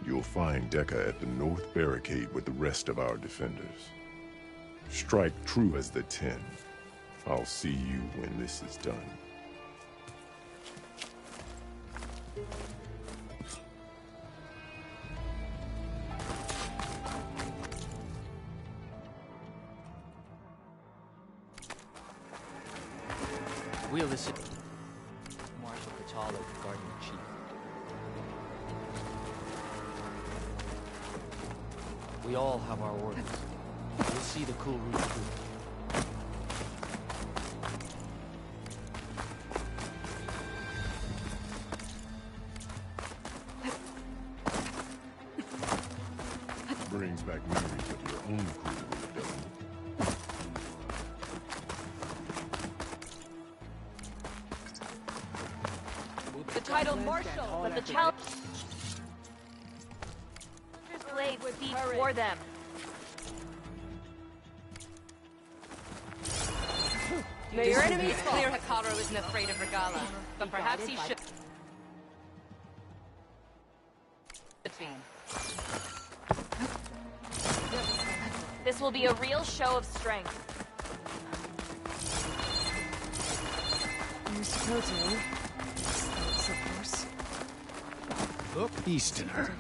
You'll find Dekka at the north barricade with the rest of our defenders. Strike true as the 10. I'll see you when this is done. We'll listen. Marshal Catalo, guarding the chief. We all have our orders. We'll see the cool route through. Brings back memories of your own cool route, doesn't it? The title Marshal, but the challenge blades speak for them. Your enemy's clear. Hikaru isn't afraid of Regala, but perhaps he should. This will be a real show of strength. You're supposing. Of course. Look, Easterner.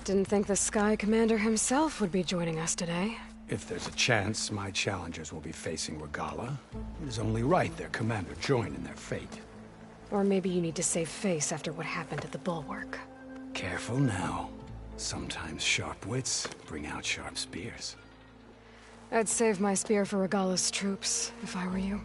Didn't think the Sky Commander himself would be joining us today. If there's a chance my challengers will be facing Regala, it is only right their commander join in their fate. Or maybe you need to save face after what happened at the Bulwark. Careful now. Sometimes sharp wits bring out sharp spears. I'd save my spear for Regala's troops, if I were you.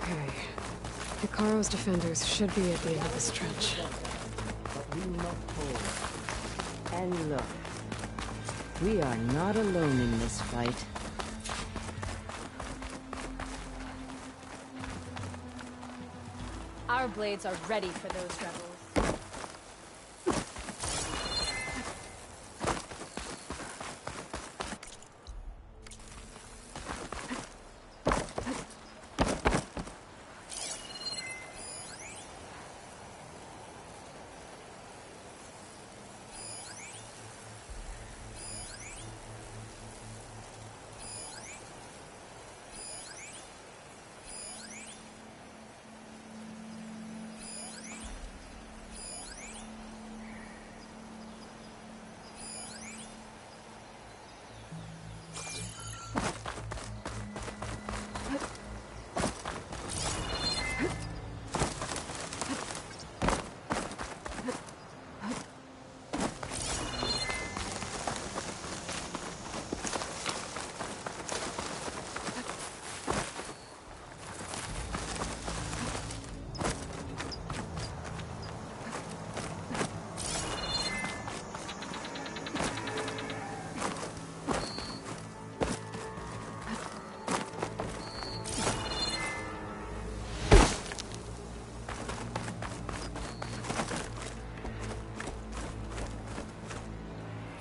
Okay. Hikaru's defenders should be at the end of this trench. But we must hold. And look, we are not alone in this fight. Our blades are ready for those rebels.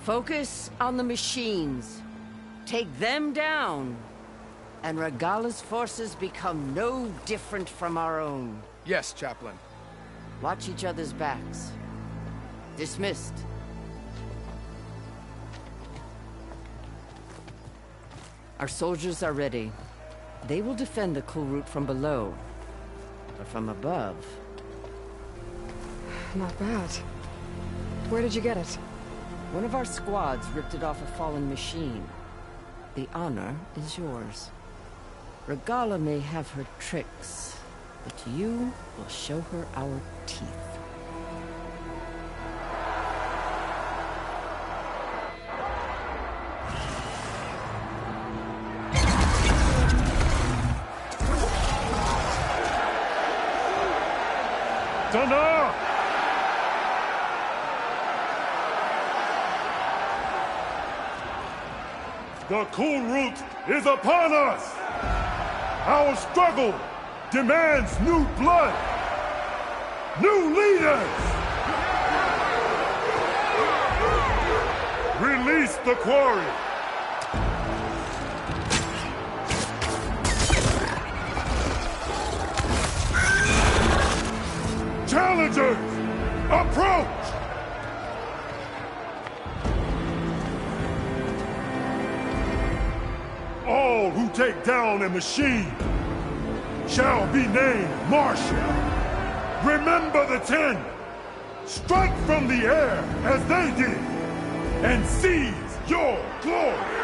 Focus on the machines. Take them down. And Regala's forces become no different from our own. Yes, Chaplain. Watch each other's backs. Dismissed. Our soldiers are ready. They will defend the cool route from below. But from above... Not bad. Where did you get it? One of our squads ripped it off a fallen machine. The honor is yours. Regala may have her tricks, but you will show her our teeth. Thunder! The cool route is upon us! Our struggle demands new blood, new leaders! Release the quarry! Challengers, approach! All who take down a machine shall be named Martial. Remember the 10. Strike from the air as they did, and seize your glory!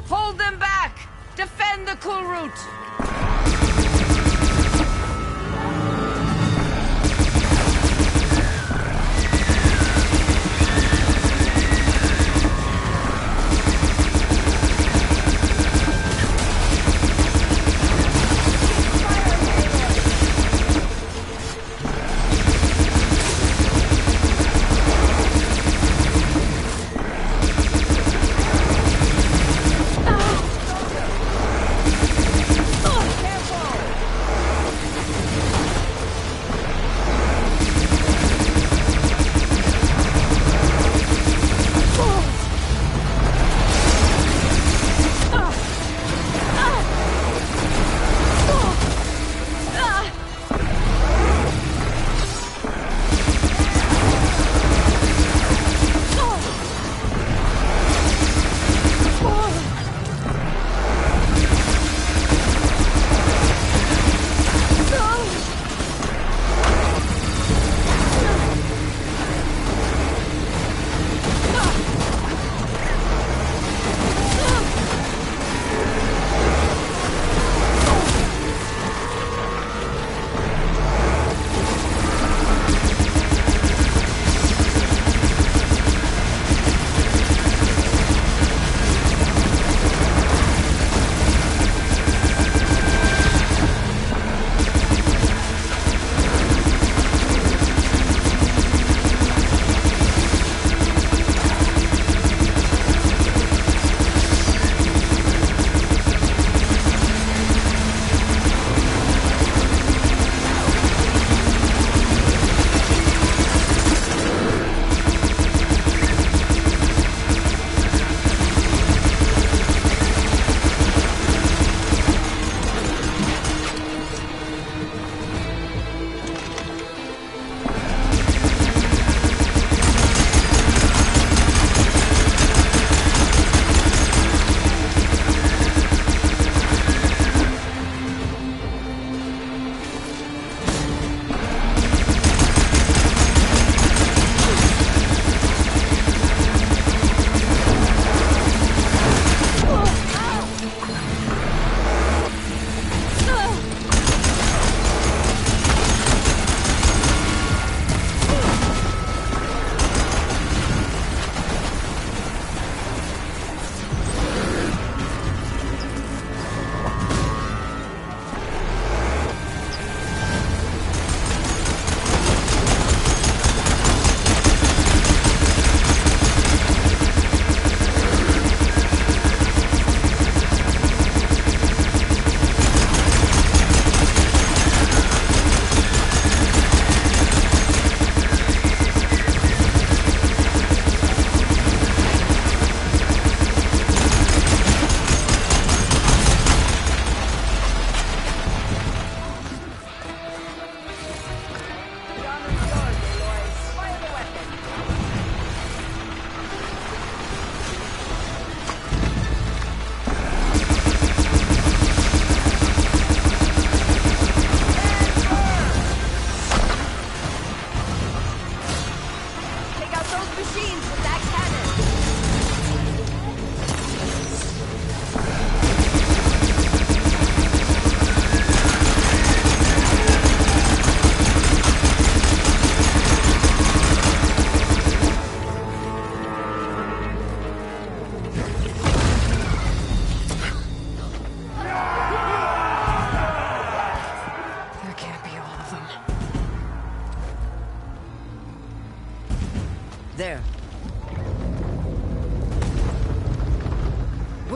Hold them back! Defend the cool route!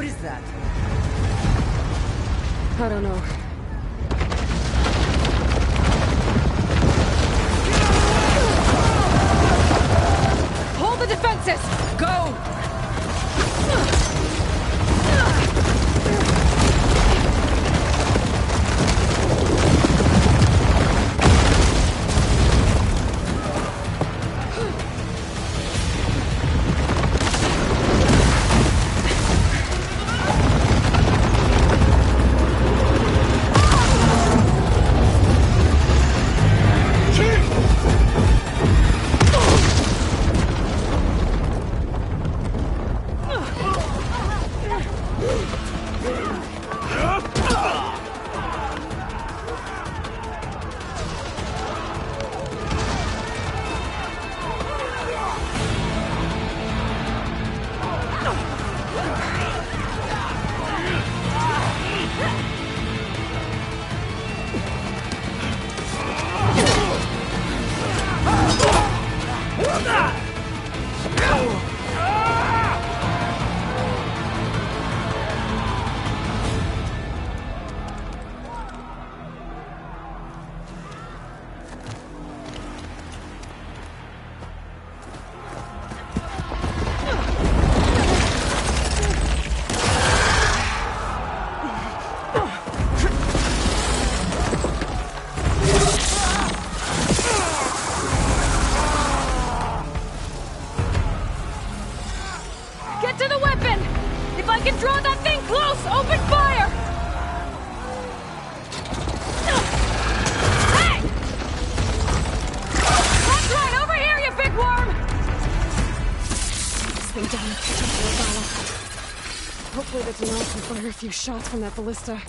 What is that? I don't know. Hold the defenses! Go! Get to the weapon! If I can draw that thing close, open fire! Hey! That's right, over here, you big worm! This thing down and catch up to Regala. Hopefully the Denal can fire a few shots from that ballista.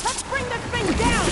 Let's bring this thing down!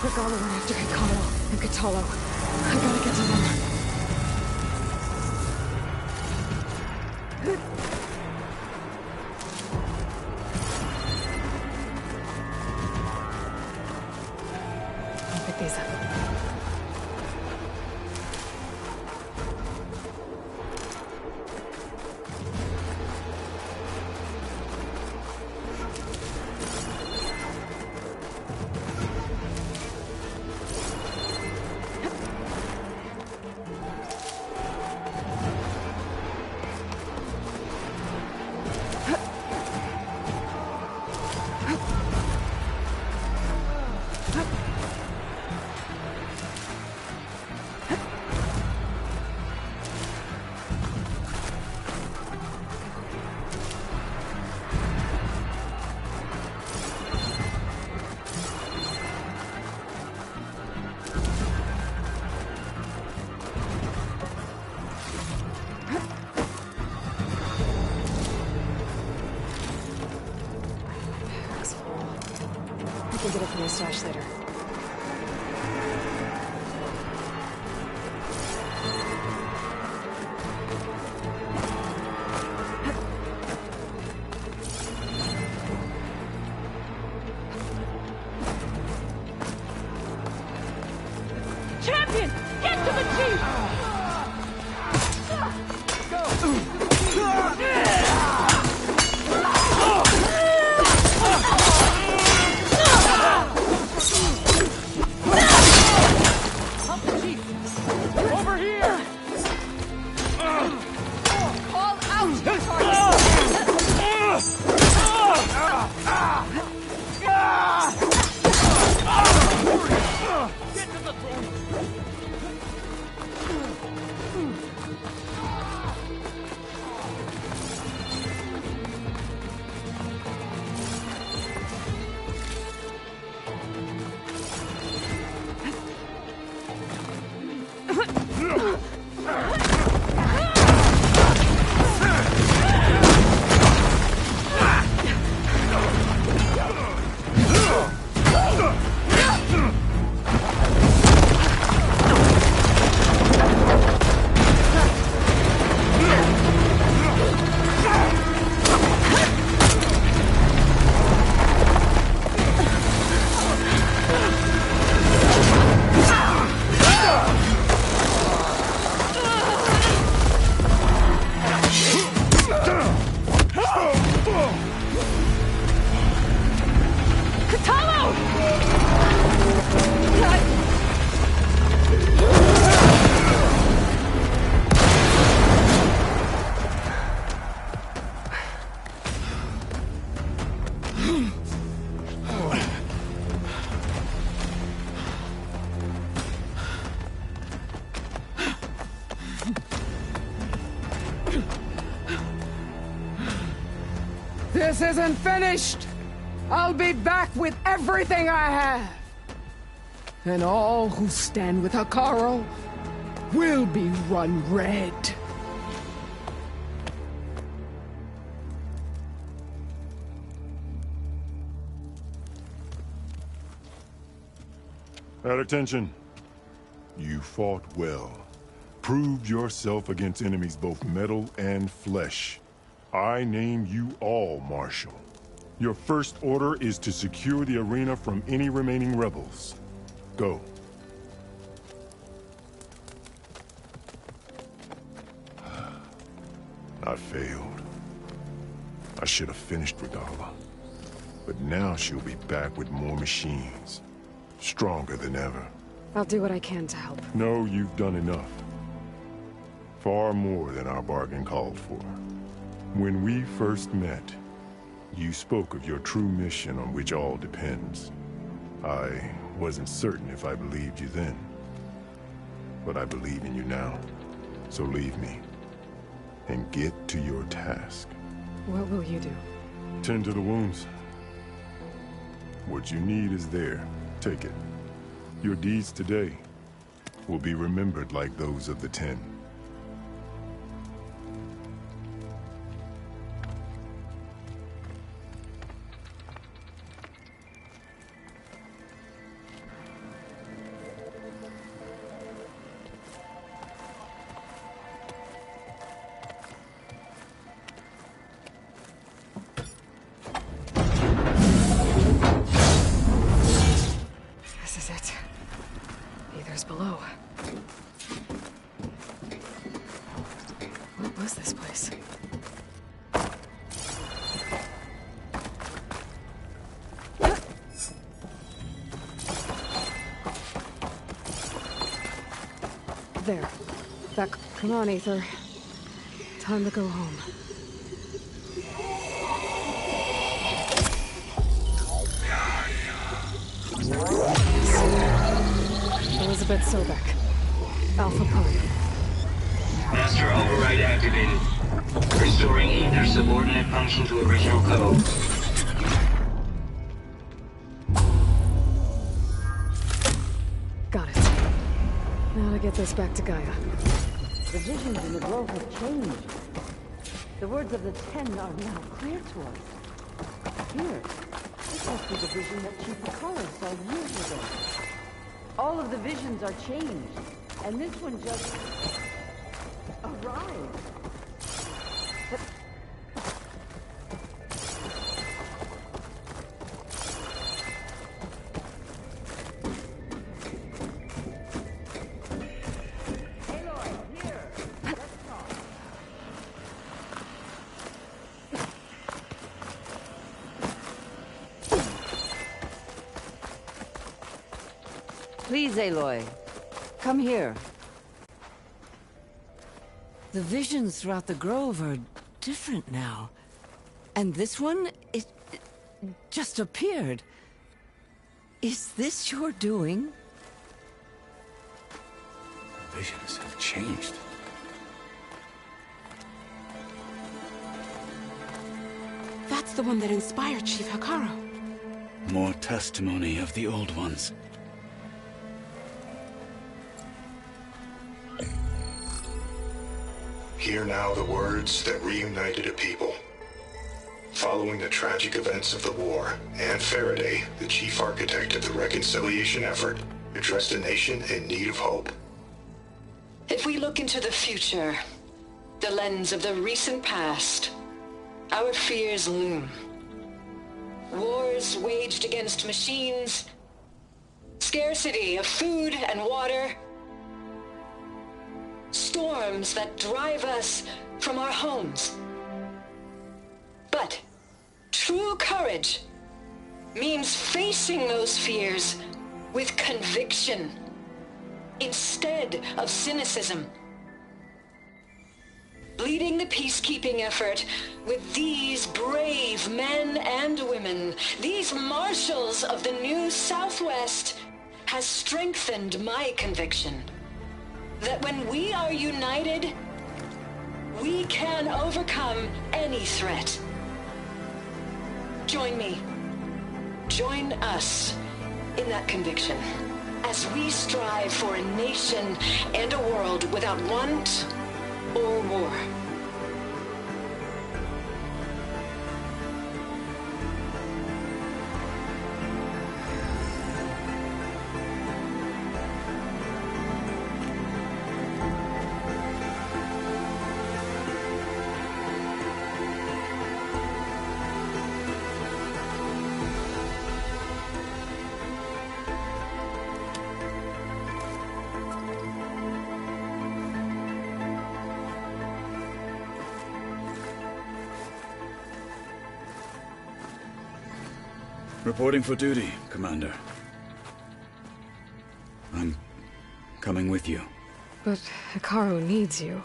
Regala went after Hikaru and Katalo. I gotta get to them. I'll pick these up. I can get it from the stash later. Champion! Get to the chief! Help the chief! Over here! Call out your target! Get to the throne! This isn't finished! I'll be back with everything I have! And all who stand with Hikaru will be run red. At attention. You fought well. Proved yourself against enemies both metal and flesh. I name you all Marshal. Your first order is to secure the arena from any remaining rebels. Go. I failed. I should have finished Regala. But now she'll be back with more machines. Stronger than ever. I'll do what I can to help. No, you've done enough. Far more than our bargain called for. When we first met, you spoke of your true mission on which all depends. I wasn't certain if I believed you then. But I believe in you now. So leave me. And get to your task. What will you do? Tend to the wounds. What you need is there. Take it. Your deeds today will be remembered like those of the 10. There. Back. Come on, Aether. Time to go home. Elizabeth Sobek. Alpha Pony. Master override activated. Restoring Ether subordinate function to original code. Got it. Now to get this back to Gaia. The visions in the grove have changed. The words of the Ten are now clear to us. Here, this must be the vision that Chief Akara saw years ago. All of the visions are changed, and this one just arrived. Please, Aloy. Come here. The visions throughout the grove are different now. And this one, it just appeared. Is this your doing? Visions have changed. That's the one that inspired Chief Hakaro. More testimony of the old ones. Hear now the words that reunited a people. Following the tragic events of the war, Anne Faraday, the chief architect of the reconciliation effort, addressed a nation in need of hope. If we look into the future, the lens of the recent past, our fears loom. Wars waged against machines, scarcity of food and water, storms that drive us from our homes. But true courage means facing those fears with conviction instead of cynicism. Leading the peacekeeping effort with these brave men and women, these marshals of the new Southwest, has strengthened my conviction that when we are united, we can overcome any threat. Join me. Join us in that conviction as we strive for a nation and a world without want or war. Reporting for duty, Commander. I'm coming with you. But Hikaru needs you.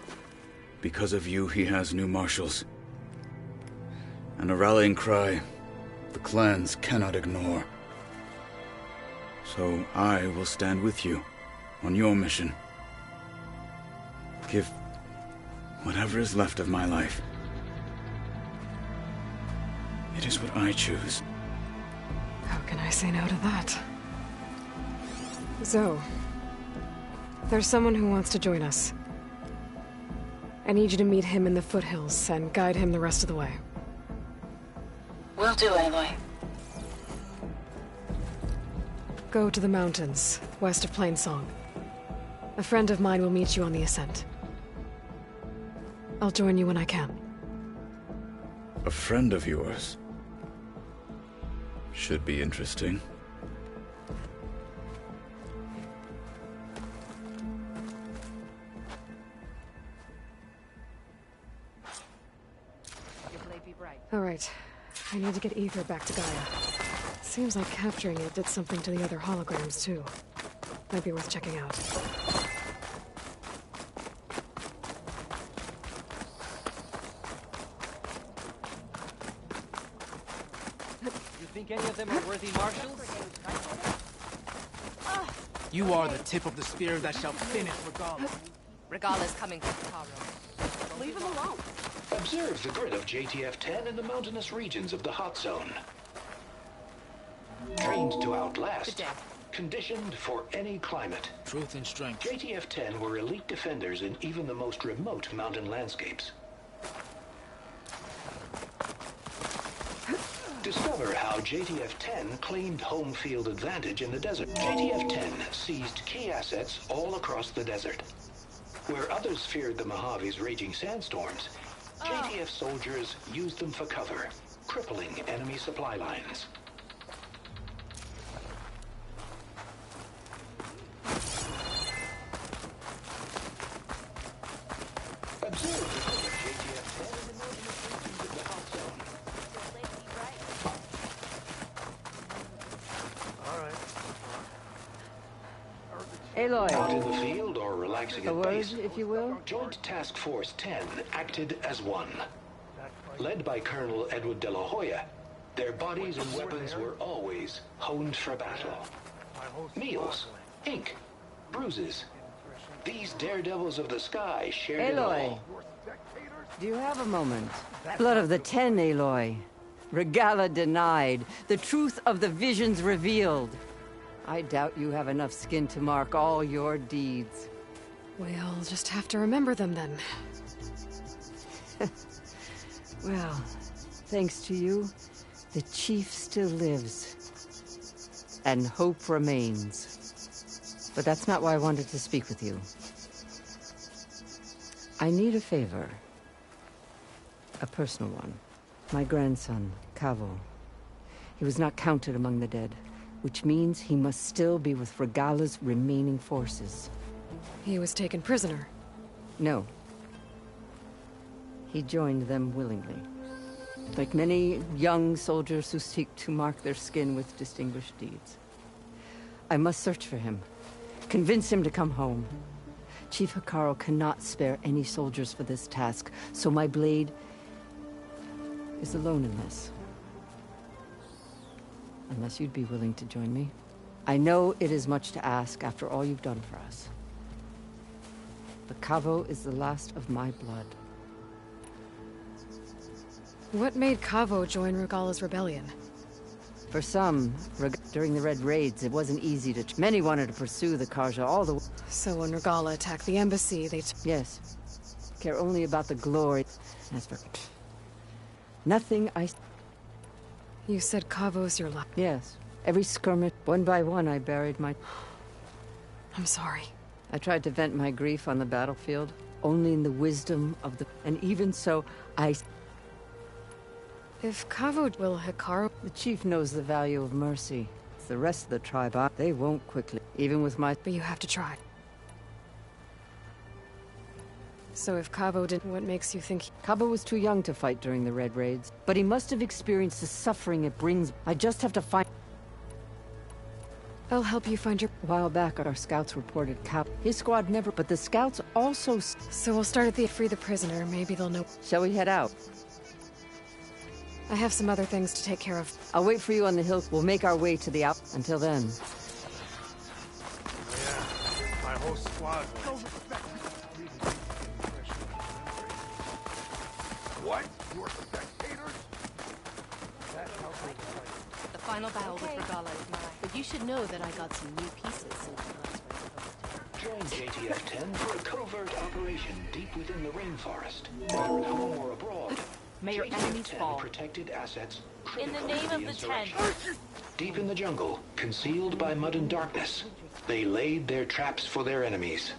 Because of you, he has new marshals. And a rallying cry the clans cannot ignore. So I will stand with you on your mission. Give whatever is left of my life. It is what I choose. How can I say no to that? Zoe, there's someone who wants to join us. I need you to meet him in the foothills and guide him the rest of the way. Will do, Aloy. Go to the mountains, west of Plainsong. A friend of mine will meet you on the ascent. I'll join you when I can. A friend of yours? Should be interesting. All right. I need to get Ether back to Gaia. Seems like capturing it did something to the other holograms, too. Might be worth checking out. Think any of them are worthy marshals? You are the tip of the spear that shall finish Regala. Regala's coming for Caro. Leave him alone. Observe the grid of JTF-10 in the mountainous regions of the hot zone. Trained to outlast, conditioned for any climate. Truth and strength. JTF-10 were elite defenders in even the most remote mountain landscapes. Discover how JTF-10 claimed home field advantage in the desert. JTF-10 seized key assets all across the desert. Where others feared the Mojave's raging sandstorms, JTF soldiers used them for cover, crippling enemy supply lines. Observe the grid of JTF-10 in the mountainous regions of the hot zone. Aloy. Out in the field or relaxing at base, if you will. Joint Task Force 10 acted as one. Led by Colonel Edward de la Hoya, their bodies and weapons were always honed for battle. Meals, ink, bruises. These daredevils of the sky shared it all. Do you have a moment? Blood of the 10, Aloy. Regala denied. The truth of the visions revealed. I doubt you have enough skin to mark all your deeds. We'll just have to remember them then. Well, thanks to you, the chief still lives. And hope remains. But that's not why I wanted to speak with you. I need a favor. A personal one. My grandson, Cavo. He was not counted among the dead, which means he must still be with Regala's remaining forces. He was taken prisoner. No. He joined them willingly. Like many young soldiers who seek to mark their skin with distinguished deeds. I must search for him. Convince him to come home. Chief Hikaru cannot spare any soldiers for this task, so my blade is alone in this. Unless you'd be willing to join me. I know it is much to ask after all you've done for us. But Cavo is the last of my blood. What made Cavo join Regala's rebellion? For some, during the Red Raids, it wasn't easy to... Many wanted to pursue the Karja all the... So when Regala attacked the embassy, they... Yes. Care only about the glory. As for... Nothing I... You said Cavo's your luck. Yes. Every skirmish, one by one, I buried my... I'm sorry. I tried to vent my grief on the battlefield, only in the wisdom of the... And even so, I... If Cavo will Hikaru... The chief knows the value of mercy. It's the rest of the tribe, they won't quickly. Even with my... But you have to try. So if Cavo didn't, what makes you think... Cavo was too young to fight during the Red Raids, but he must have experienced the suffering it brings. I just have to find... I'll help you find your... A while back, our scouts reported Cavo. His squad never... But the scouts also... So we'll start at the... Free the prisoner. Maybe they'll know... Shall we head out? I have some other things to take care of. I'll wait for you on the hill. We'll make our way to the out... Until then... Yeah, my whole squad. What? You're spectators? The final battle with Regala is mine. But you should know that I got some new pieces since the last Join JTF-10 for a covert operation deep within the rainforest. Whether at home or abroad, May your enemies fall. protected assets In the critical name to of the insurrection. 10. Deep in the jungle, concealed by mud and darkness, they laid their traps for their enemies.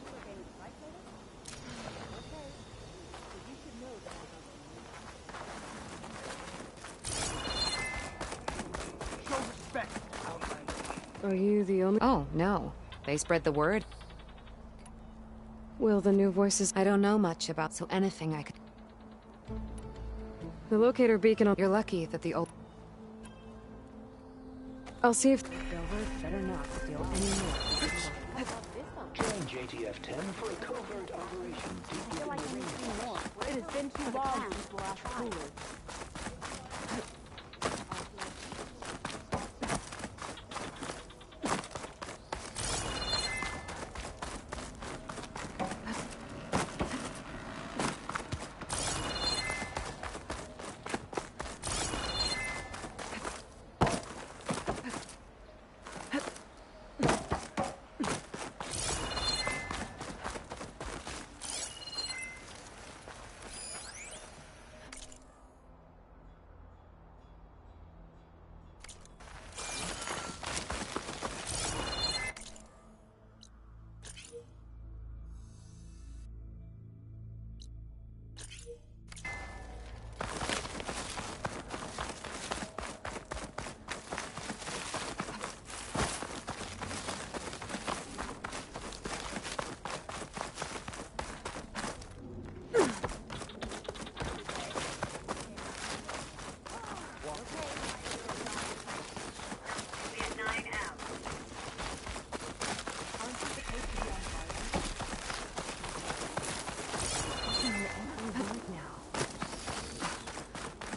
Are you the only... Oh, no. They spread the word. Will the new voices... I don't know much about, so anything I could... The locator beacon on... You're lucky that the old... I'll see if... Better not steal any more. Join JTF-10 for a covert operation deep within the rainforest. It has been too long since the last cooler.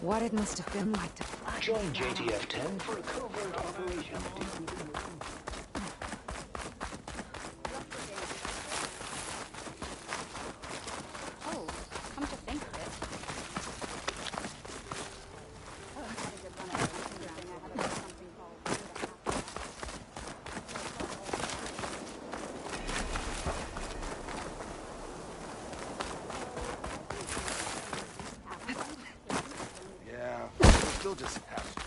What it must have been like to fly. Join JTF-10 for a covert operation. Oh, come to think of it. Yeah, we're still just asteroids.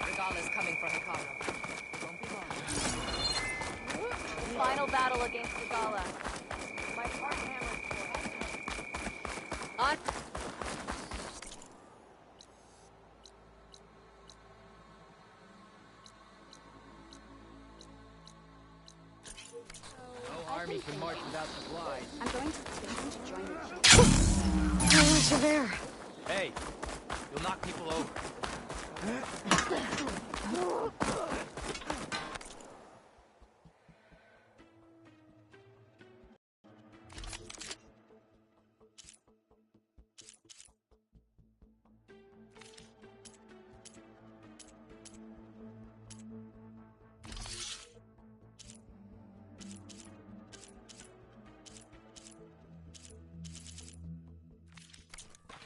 Regala's coming for Hikaru. It won't be long. Final battle against Regala. My heart hammers for it. On. No army can march without supplies. I'm going to join you. Oh, you're there. Hey, you'll knock people over.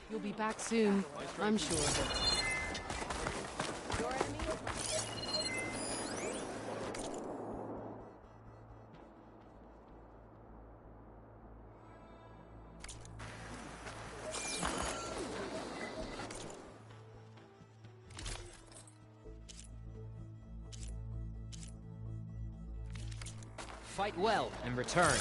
You'll be back soon, I'm sure of it. Fight well and return.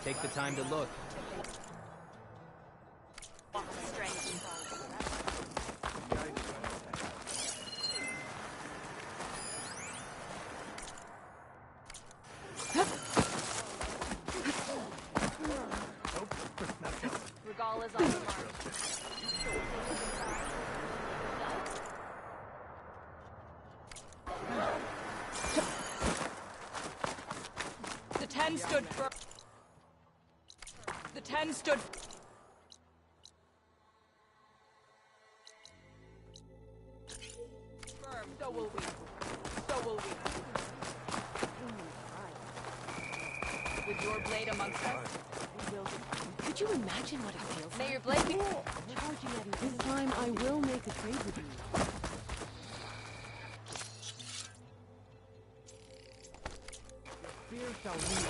Take the time to look. Regala's on the march. The 10 stood firm. The 10 stood. Firm. So will we. So will we. With your blade amongst us, we will be. Could you imagine what it feels like? May your blade be. Charging at me. This time I will make a trade with you. Fear shall lead.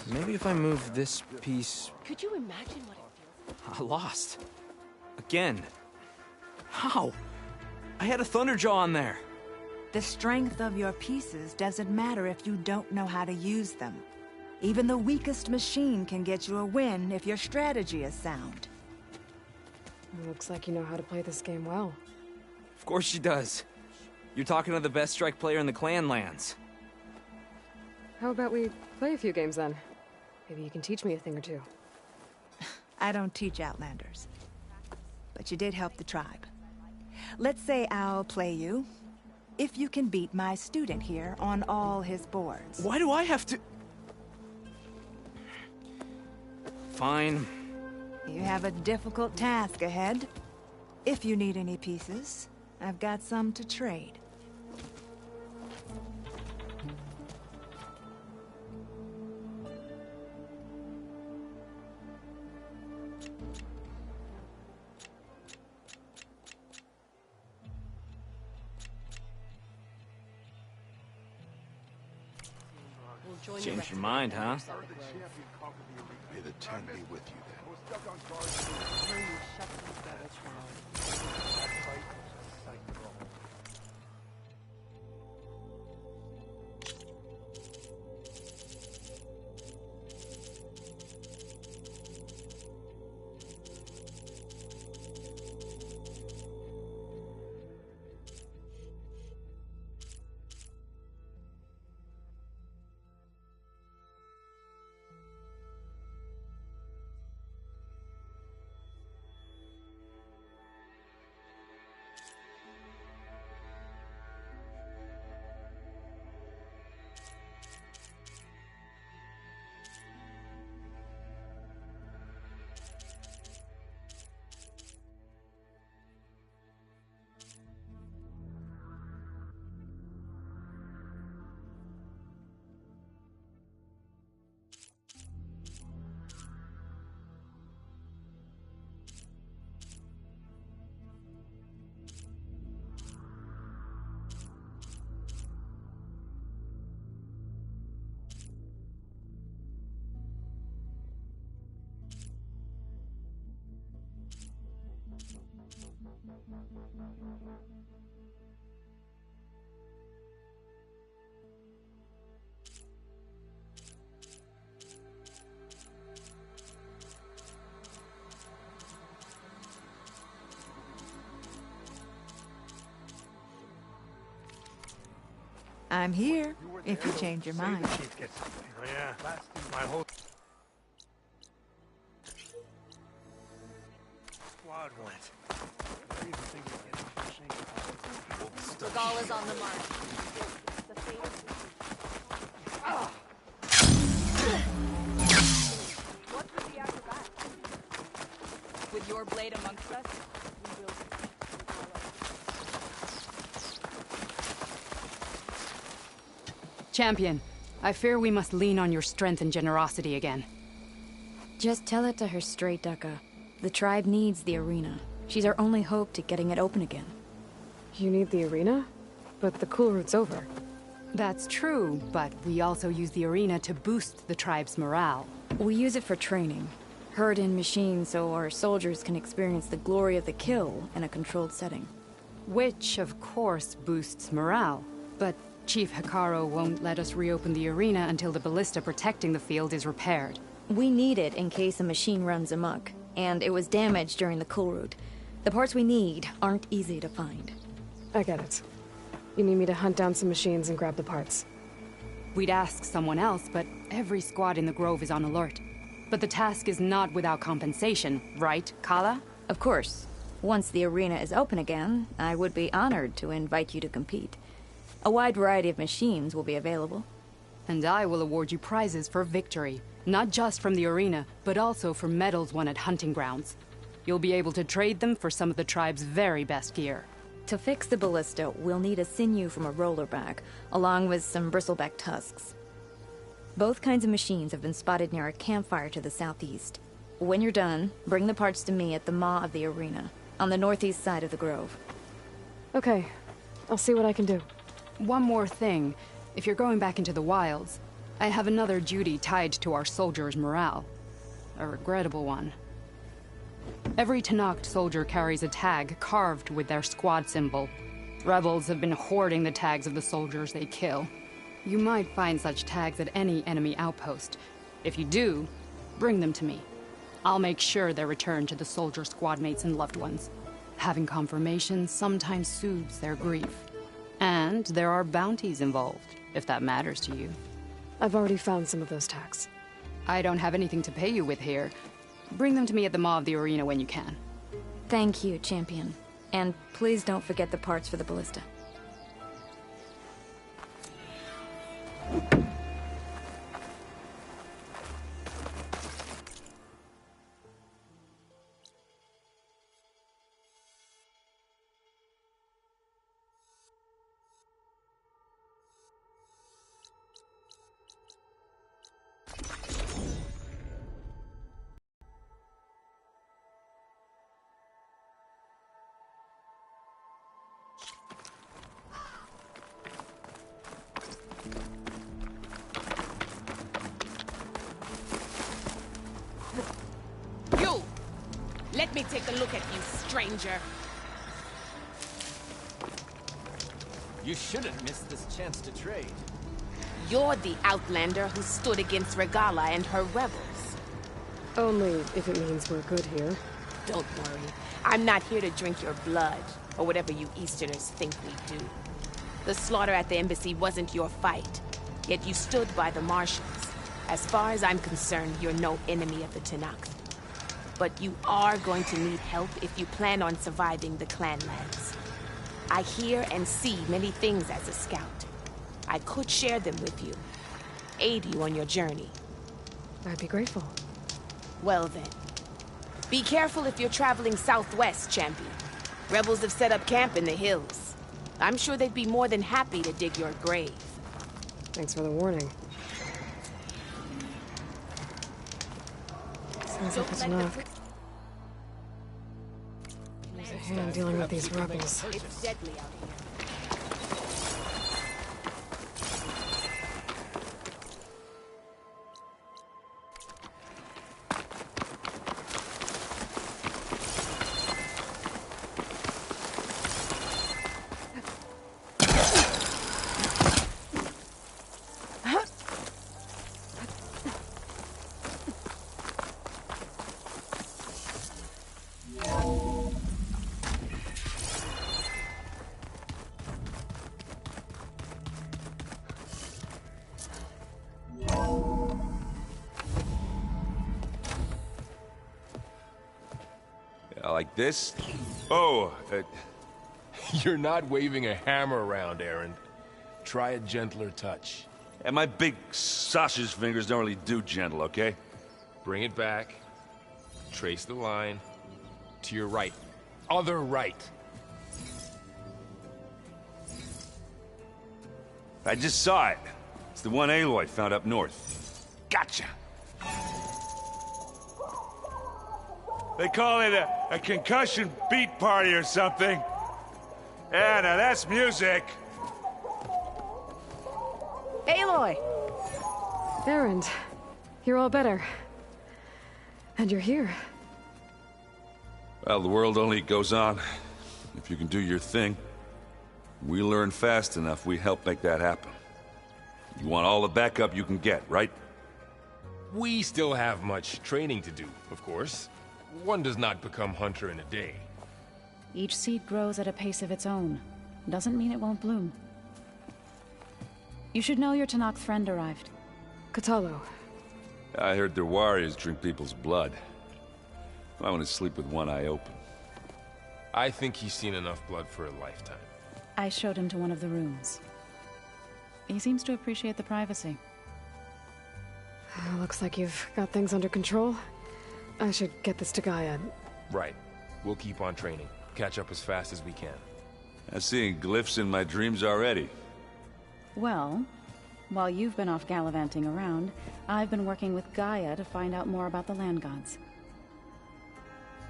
Maybe if I move this piece... Could you imagine what it feels like? I lost. Again. How? I had a Thunderjaw on there. The strength of your pieces doesn't matter if you don't know how to use them. Even the weakest machine can get you a win if your strategy is sound. Looks like you know how to play this game well. Of course she does. You're talking to the best strike player in the clan lands. How about we play a few games then? Maybe you can teach me a thing or two. I don't teach Outlanders. But you did help the tribe. Let's say I'll play you, if you can beat my student here on all his boards. Why do I have to... Fine. You have a difficult task ahead. If you need any pieces, I've got some to trade. Changed your mind, huh? May the 10 be with you then. I'm here, if you change your mind. Oh yeah, my whole squad went. Regala's on the march. What would the acrobat? With your blade amongst us, we will. Champion, I fear we must lean on your strength and generosity again. Just tell it to her straight, Ducka. The tribe needs the arena. She's our only hope to getting it open again. You need the arena? But the cool route's over. That's true, but we also use the arena to boost the tribe's morale. We use it for training. Herd in machines so our soldiers can experience the glory of the kill in a controlled setting. Which, of course, boosts morale. But Chief Hikaru won't let us reopen the arena until the ballista protecting the field is repaired. We need it in case a machine runs amok, and it was damaged during the cool route. The parts we need aren't easy to find. I get it. You need me to hunt down some machines and grab the parts. We'd ask someone else, but every squad in the Grove is on alert. But the task is not without compensation, right, Kala? Of course. Once the arena is open again, I would be honored to invite you to compete. A wide variety of machines will be available. And I will award you prizes for victory. Not just from the arena, but also for medals won at hunting grounds. You'll be able to trade them for some of the tribe's very best gear. To fix the ballista, we'll need a sinew from a rollerback, along with some bristleback tusks. Both kinds of machines have been spotted near a campfire to the southeast. When you're done, bring the parts to me at the maw of the arena, on the northeast side of the grove. Okay, I'll see what I can do. One more thing. If you're going back into the wilds, I have another duty tied to our soldiers' morale. A regrettable one. Every Tenakth soldier carries a tag carved with their squad symbol. Rebels have been hoarding the tags of the soldiers they kill. You might find such tags at any enemy outpost. If you do, bring them to me. I'll make sure they're returned to the soldier squad mates and loved ones. Having confirmation sometimes soothes their grief. And there are bounties involved, if that matters to you. I've already found some of those tags. I don't have anything to pay you with here. Bring them to me at the maw of the arena when you can. Thank you, Champion. And please don't forget the parts for the ballista. Let me take a look at you, stranger. You shouldn't miss this chance to trade. You're the outlander who stood against Regala and her rebels. Only if it means we're good here. Don't worry. I'm not here to drink your blood, or whatever you Easterners think we do. The slaughter at the embassy wasn't your fight, yet you stood by the Marshals. As far as I'm concerned, you're no enemy of the Tenakth. But you are going to need help if you plan on surviving the Clanlands. I hear and see many things as a scout. I could share them with you, aid you on your journey. I'd be grateful. Well then. Be careful if you're traveling southwest, champion. Rebels have set up camp in the hills. I'm sure they'd be more than happy to dig your grave. Thanks for the warning. Sounds like it's enough. There's a hand dealing with these rebels. It's deadly out here. Like this? Oh, You're not waving a hammer around, Aaron. Try a gentler touch. and my big sausage fingers don't really do gentle, okay? Bring it back. Trace the line. To your right. Other right. I just saw it. It's the one Aloy found up north. Gotcha! They call it a concussion beat party or something. Yeah, now that's music. Aloy! Erend, you're all better. And you're here. Well, the world only goes on if you can do your thing. We learn fast enough, we help make that happen. You want all the backup you can get, right? We still have much training to do, of course. One does not become hunter in a day. Each seed grows at a pace of its own. Doesn't mean it won't bloom. You should know your Tenakth friend arrived. Katalo. I heard their warriors drink people's blood. I want to sleep with one eye open. I think he's seen enough blood for a lifetime. I showed him to one of the rooms. He seems to appreciate the privacy. Looks like you've got things under control. I should get this to Gaia. Right. We'll keep on training. Catch up as fast as we can. I'm seeing glyphs in my dreams already. Well, while you've been off gallivanting around, I've been working with Gaia to find out more about the land gods.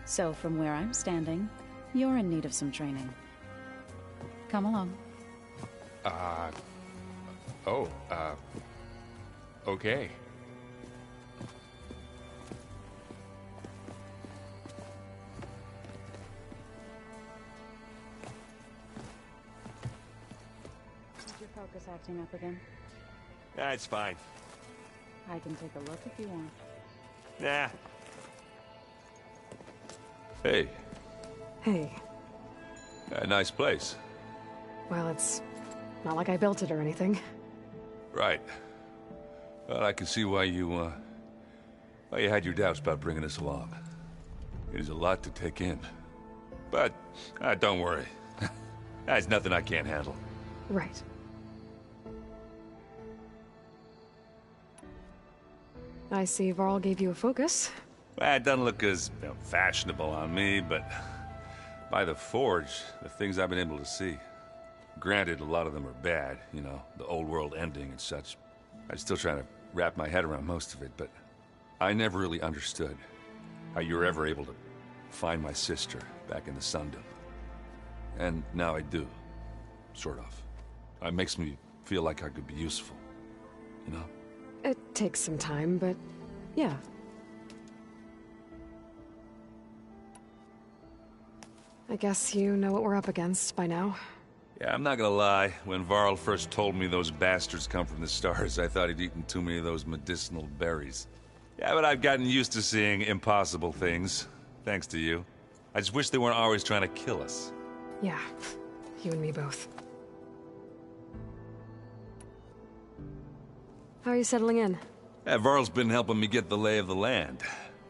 So from where I'm standing, you're in need of some training. Come along. Okay. Is your focus acting up again? That's fine. I can take a look if you want. Nah. Hey. Hey. A nice place. Well, it's not like I built it or anything. Right. Well, I can see why you had your doubts about bringing us along. It is a lot to take in. But, don't worry. There's nothing I can't handle. Right. I see Varl gave you a focus. Well, it doesn't look as fashionable on me, but by the Forge, the things I've been able to see. Granted, a lot of them are bad, you know, the old world ending and such. I'm still trying to wrap my head around most of it, but I never really understood how you were ever able to find my sister back in the Sundom. And now I do. Sort of. It makes me feel like I could be useful, you know? It takes some time, but yeah. I guess you know what we're up against by now. Yeah, I'm not gonna lie. When Varl first told me those bastards come from the stars, I thought he'd eaten too many of those medicinal berries. Yeah, but I've gotten used to seeing impossible things, thanks to you. I just wish they weren't always trying to kill us. Yeah, you and me both. How are you settling in? Yeah, Varl's been helping me get the lay of the land,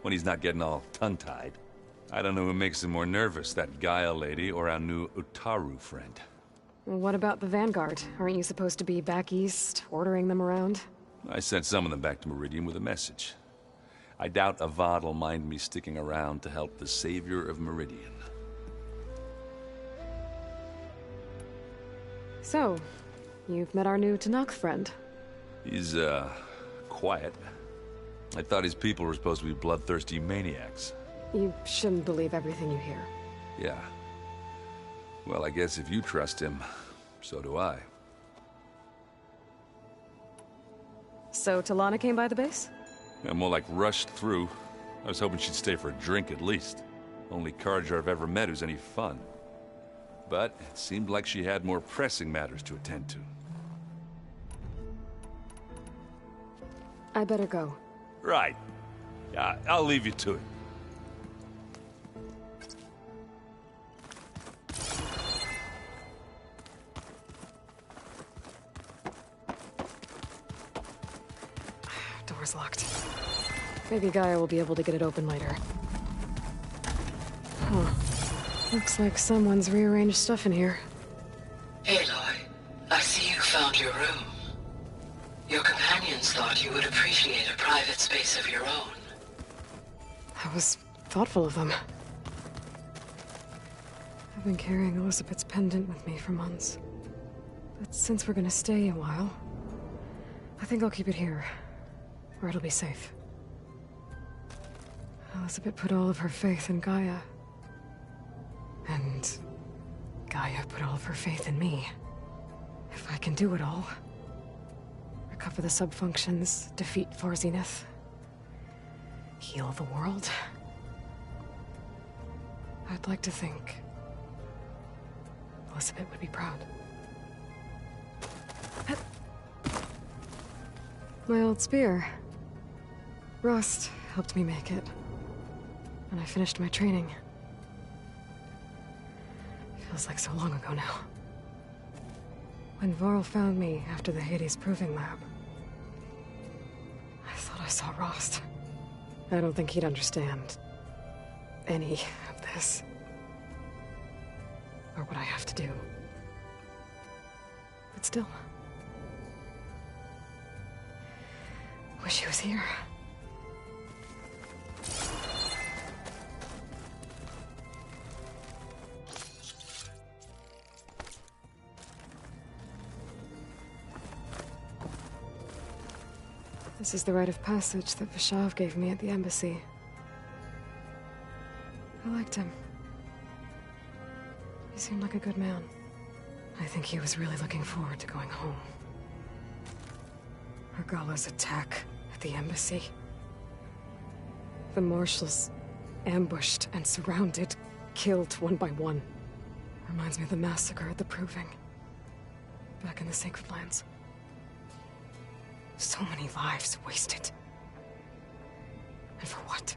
when he's not getting all tongue-tied. I don't know who makes him more nervous, that Gaia lady or our new Utaru friend. What about the Vanguard? Aren't you supposed to be back east, ordering them around? I sent some of them back to Meridian with a message. I doubt Avad will mind me sticking around to help the savior of Meridian. So, you've met our new Tanakh friend. He's, quiet. I thought his people were supposed to be bloodthirsty maniacs. You shouldn't believe everything you hear. Yeah. Well, I guess if you trust him, so do I. So Talana came by the base? Yeah, more like rushed through. I was hoping she'd stay for a drink at least. Only Carja I've ever met who's any fun. But it seemed like she had more pressing matters to attend to. I better go. Right. Yeah, I'll leave you to it. Door's locked. Maybe Gaia will be able to get it open later. Huh. Looks like someone's rearranged stuff in here. Aloy, I see you found your room. Your companions thought you would appreciate a private space of your own. That was thoughtful of them. I've been carrying Elizabeth's pendant with me for months. But since we're gonna stay a while, I think I'll keep it here, where it'll be safe. Elizabeth put all of her faith in Gaia. And Gaia put all of her faith in me. If I can do it all, recover the subfunctions, defeat For Zenith, heal the world, I'd like to think Elizabeth would be proud. My old spear. Rust helped me make it. And I finished my training. Feels like so long ago now. When Varl found me after the Hades Proving Lab, I thought I saw Rost. I don't think he'd understand any of this. Or what I have to do. But still. Wish he was here. This is the rite of passage that Vashav gave me at the embassy. I liked him. He seemed like a good man. I think he was really looking forward to going home. Regala's attack at the embassy. The marshals ambushed and surrounded, killed one by one. Reminds me of the massacre at the Proving. Back in the Sacred Lands. So many lives wasted. And for what?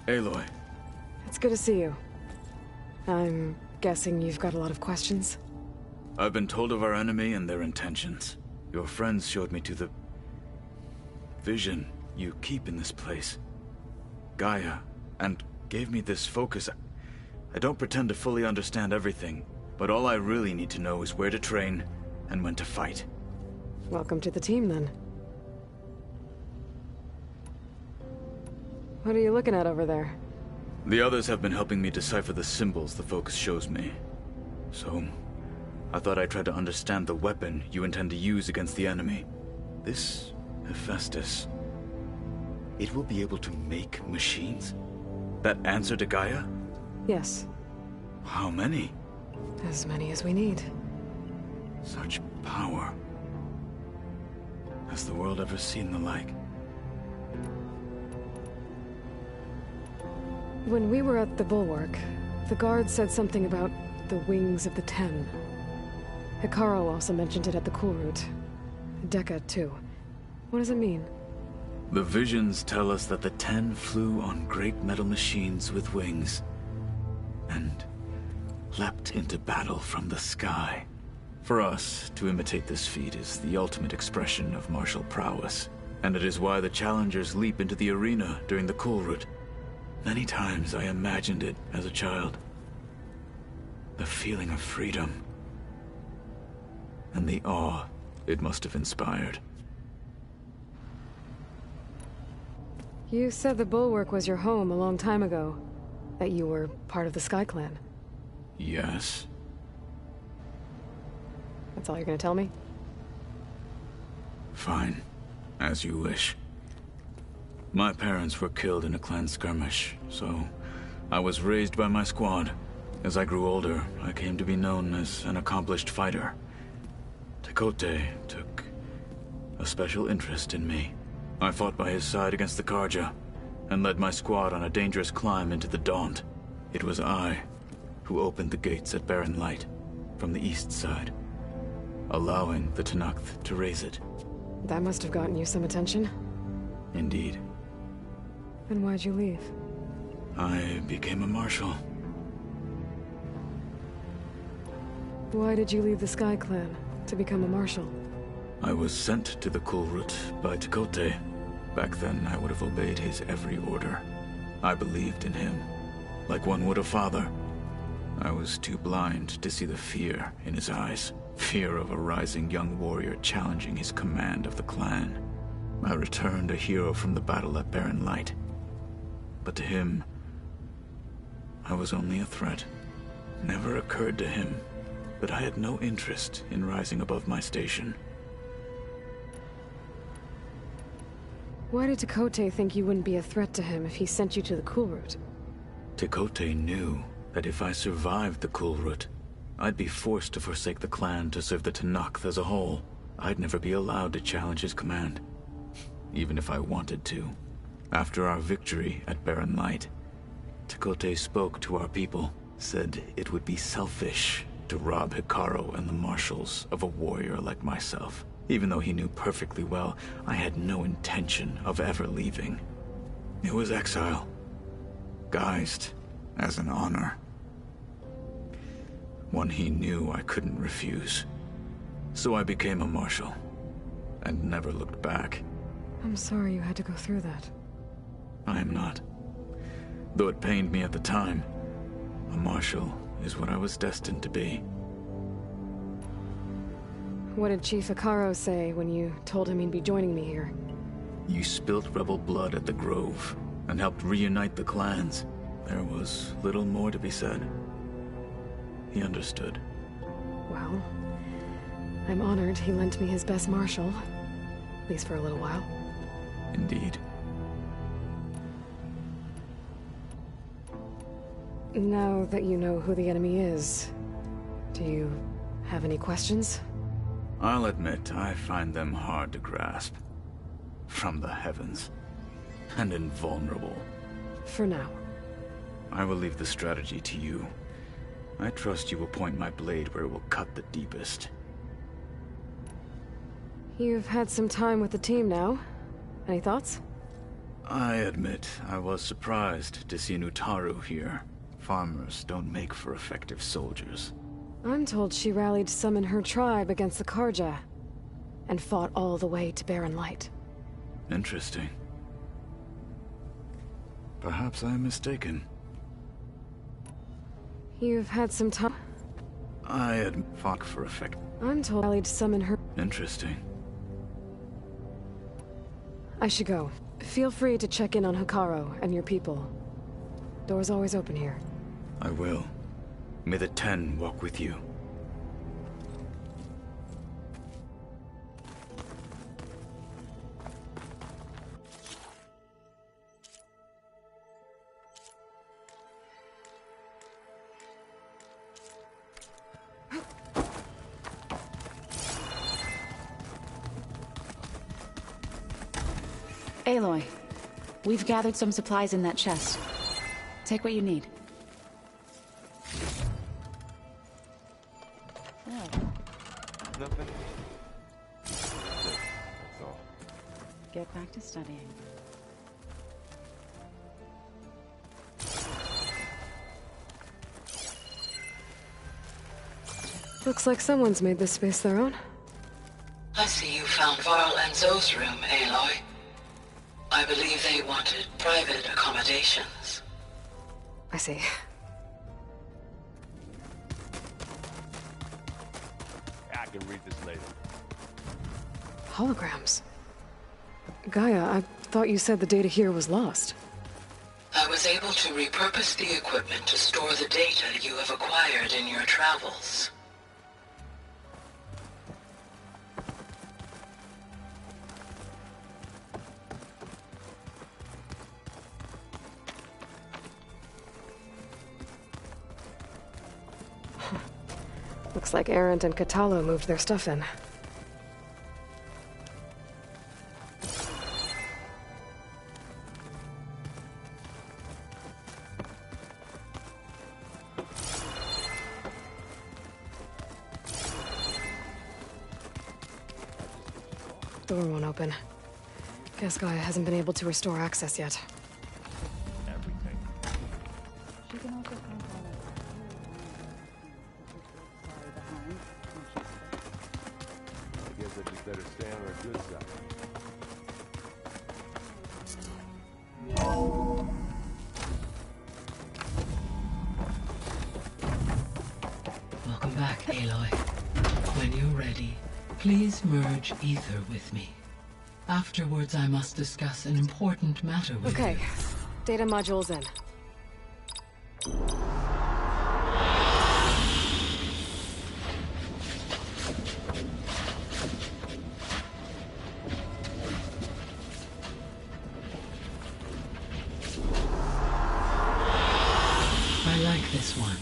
Aloy. It's good to see you. I'm guessing you've got a lot of questions? I've been told of our enemy and their intentions. Your friends showed me to the vision you keep in this place. Gaia, and gave me this focus. I don't pretend to fully understand everything, but all I really need to know is where to train and when to fight. Welcome to the team, then. What are you looking at over there? The others have been helping me decipher the symbols the focus shows me. So, I thought I'd try to understand the weapon you intend to use against the enemy. This Hephaestus, it will be able to make machines? That answer to Gaia? Yes. How many? As many as we need. Such power. Has the world ever seen the like? When we were at the Bulwark, the guard said something about the wings of the Ten. Hikaru also mentioned it at the Cool Route. Dekka, too. What does it mean? The visions tell us that the Ten flew on great metal machines with wings, and leapt into battle from the sky. For us, to imitate this feat is the ultimate expression of martial prowess, and it is why the challengers leap into the arena during the Cool Route. Many times I imagined it as a child. The feeling of freedom, and the awe it must have inspired. You said the Bulwark was your home a long time ago. That you were part of the Sky Clan. Yes. That's all you're gonna tell me? Fine. As you wish. My parents were killed in a clan skirmish, so I was raised by my squad. As I grew older, I came to be known as an accomplished fighter. Tekote took a special interest in me. I fought by his side against the Karja, and led my squad on a dangerous climb into the Daunt. It was I who opened the gates at Barren Light, from the east side, allowing the Tenakth to raise it. That must have gotten you some attention. Indeed. Then why'd you leave? I became a marshal. Why did you leave the Sky Clan to become a marshal? I was sent to the Cool Route by Tekote. Back then, I would have obeyed his every order. I believed in him, like one would a father. I was too blind to see the fear in his eyes. Fear of a rising young warrior challenging his command of the clan. I returned a hero from the battle at Barren Light. But to him, I was only a threat. Never occurred to him that I had no interest in rising above my station. Why did Tekote think you wouldn't be a threat to him if he sent you to the Cool Route? Tekote knew that if I survived the Cool Route, I'd be forced to forsake the clan to serve the Tenakth as a whole. I'd never be allowed to challenge his command, even if I wanted to. After our victory at Barren Light, Tekote spoke to our people, said it would be selfish to rob Hikaru and the marshals of a warrior like myself. Even though he knew perfectly well I had no intention of ever leaving. It was exile, guised as an honor. One he knew I couldn't refuse. So I became a marshal, and never looked back. I'm sorry you had to go through that. I am not. Though it pained me at the time, a marshal is what I was destined to be. What did Chief Hikaru say when you told him he'd be joining me here? You spilt rebel blood at the Grove, and helped reunite the clans. There was little more to be said. He understood. Well, I'm honored he lent me his best marshal. At least for a little while. Indeed. Now that you know who the enemy is, do you have any questions? I'll admit, I find them hard to grasp. From the heavens. And invulnerable. For now. I will leave the strategy to you. I trust you will point my blade where it will cut the deepest. You've had some time with the team now. Any thoughts? I admit, I was surprised to see an Utaru here. Farmers don't make for effective soldiers. I'm told she rallied some in her tribe against the Karja, and fought all the way to Barren Light. Interesting. Perhaps I am mistaken. You've had some time. I had fought for effect. I'm told I'd summon her. Interesting. I should go. Feel free to check in on Hikaru and your people. Door's always open here. I will. May the 10 walk with you. Aloy, we've gathered some supplies in that chest. Take what you need. Nothing. That's all. Get back to studying. Looks like someone's made this space their own. I see you found Varl and Zoe's room, Aloy. I believe they wanted private accommodations. I see. I can read this later. Holograms. Gaia, I thought you said the data here was lost. I was able to repurpose the equipment to store the data you have acquired in your travels. Looks like Erend and Katalo moved their stuff in. Door won't open. Guess Gaia hasn't been able to restore access yet. Everything. She can also contact I guess I just better stay on our good side. Welcome back, Aloy. When you're ready, please merge ether with me. Afterwards, I must discuss an important matter with you. Okay. Data module's in. I like this one.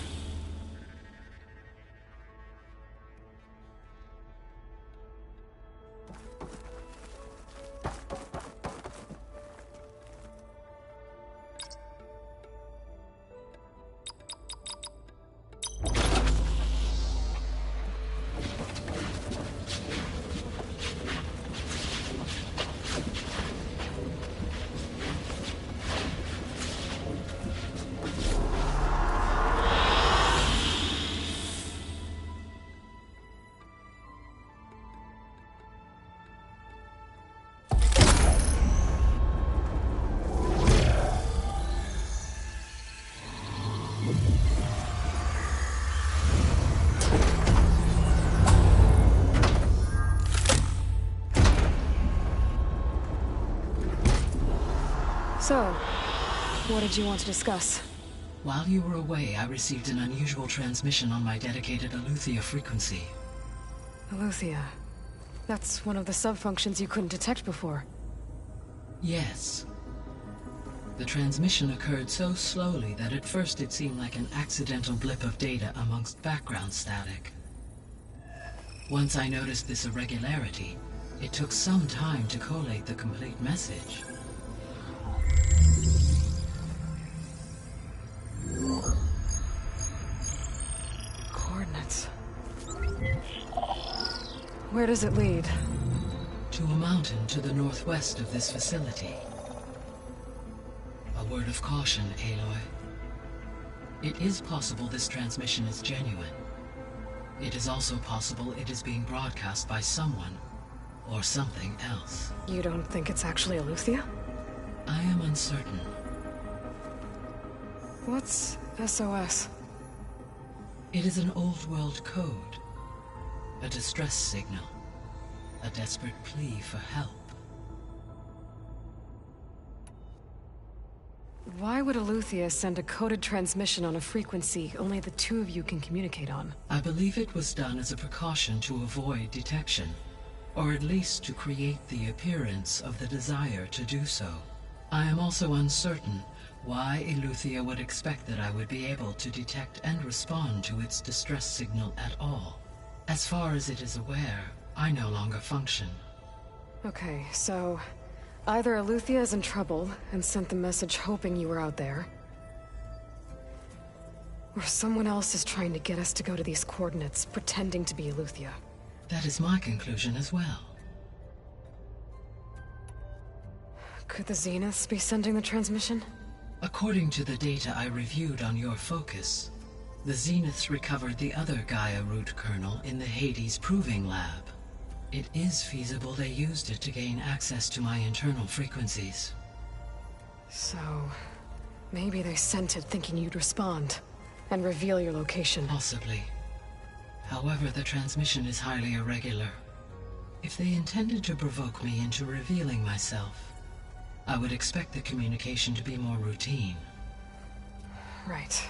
So, what did you want to discuss? While you were away, I received an unusual transmission on my dedicated Aletheia frequency. Aletheia. That's one of the sub-functions you couldn't detect before. Yes. The transmission occurred so slowly that at first it seemed like an accidental blip of data amongst background static. Once I noticed this irregularity, it took some time to collate the complete message. Coordinates. Where does it lead? To a mountain to the northwest of this facility. A word of caution, Aloy. It is possible this transmission is genuine. It is also possible it is being broadcast by someone or something else. You don't think it's actually Eleuthia? I am uncertain. What's SOS? It is an old-world code. A distress signal. A desperate plea for help. Why would Eleuthia send a coded transmission on a frequency only the two of you can communicate on? I believe it was done as a precaution to avoid detection, or at least to create the appearance of the desire to do so. I am also uncertain why Eleuthia would expect that I would be able to detect and respond to its distress signal at all. As far as it is aware, I no longer function. Okay, so either Eleuthia is in trouble and sent the message hoping you were out there, or someone else is trying to get us to go to these coordinates, pretending to be Eleuthia. That is my conclusion as well. Could the Zeniths be sending the transmission? According to the data I reviewed on your focus, the Zeniths recovered the other Gaia root kernel in the Hades Proving Lab. It is feasible they used it to gain access to my internal frequencies. So, maybe they sent it thinking you'd respond, and reveal your location. Possibly. However, the transmission is highly irregular. If they intended to provoke me into revealing myself, I would expect the communication to be more routine. Right.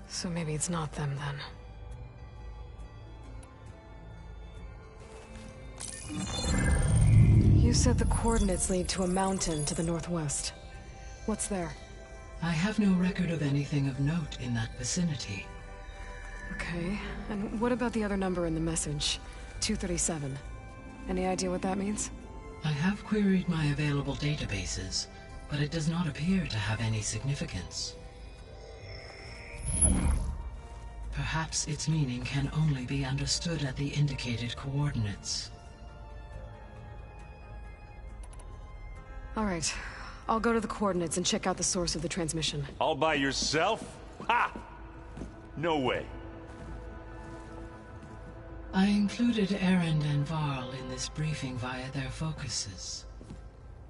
So maybe it's not them, then. You said the coordinates lead to a mountain to the northwest. What's there? I have no record of anything of note in that vicinity. Okay, and what about the other number in the message? 237. Any idea what that means? I have queried my available databases, but it does not appear to have any significance. Perhaps its meaning can only be understood at the indicated coordinates. All right, I'll go to the coordinates and check out the source of the transmission. All by yourself? Ha! No way. I included Erend and Varl in this briefing via their focuses.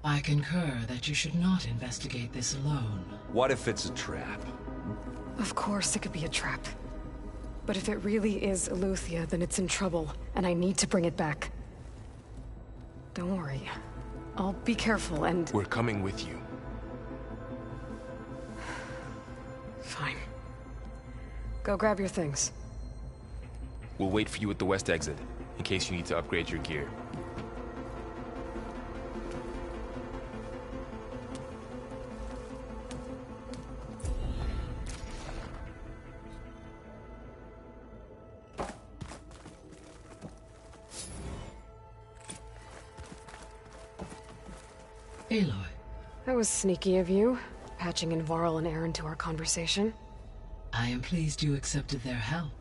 I concur that you should not investigate this alone. What if it's a trap? Of course it could be a trap. But if it really is Eleuthia, then it's in trouble, and I need to bring it back. Don't worry. I'll be careful and... We're coming with you. Fine. Go grab your things. We'll wait for you at the west exit, in case you need to upgrade your gear. Aloy. That was sneaky of you, patching in Varl and Erend to our conversation. I am pleased you accepted their help.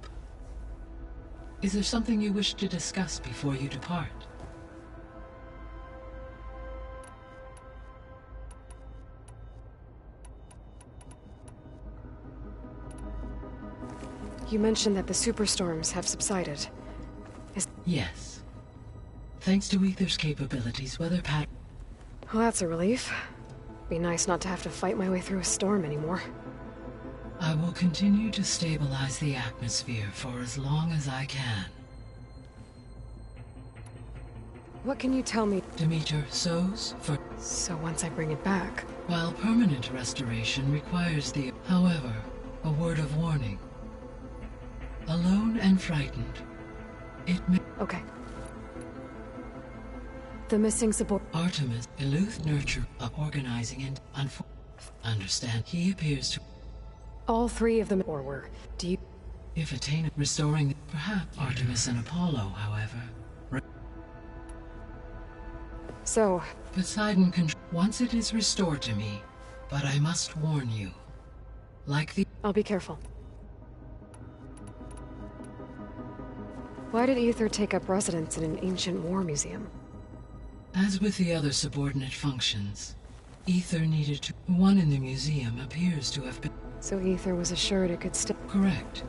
Is there something you wish to discuss before you depart? You mentioned that the superstorms have subsided. Yes. Thanks to Aether's capabilities, weather pattern... Well, that's a relief. Be nice not to have to fight my way through a storm anymore. I will continue to stabilize the atmosphere for as long as I can. What can you tell me? Demeter sows for... So once I bring it back... While permanent restoration requires the... However, a word of warning. Alone and frightened, it may... Okay. The missing support... Artemis, Eleuth nurture of organizing and... Understand, he appears to... All three of them were deep. If attained, restoring... Perhaps Artemis and Apollo, however... So... Poseidon control... Once it is restored to me, but I must warn you. Like the... I'll be careful. Why did Aether take up residence in an ancient war museum? As with the other subordinate functions, Aether needed to... One in the museum appears to have been... So Aether was assured it could stay... Correct.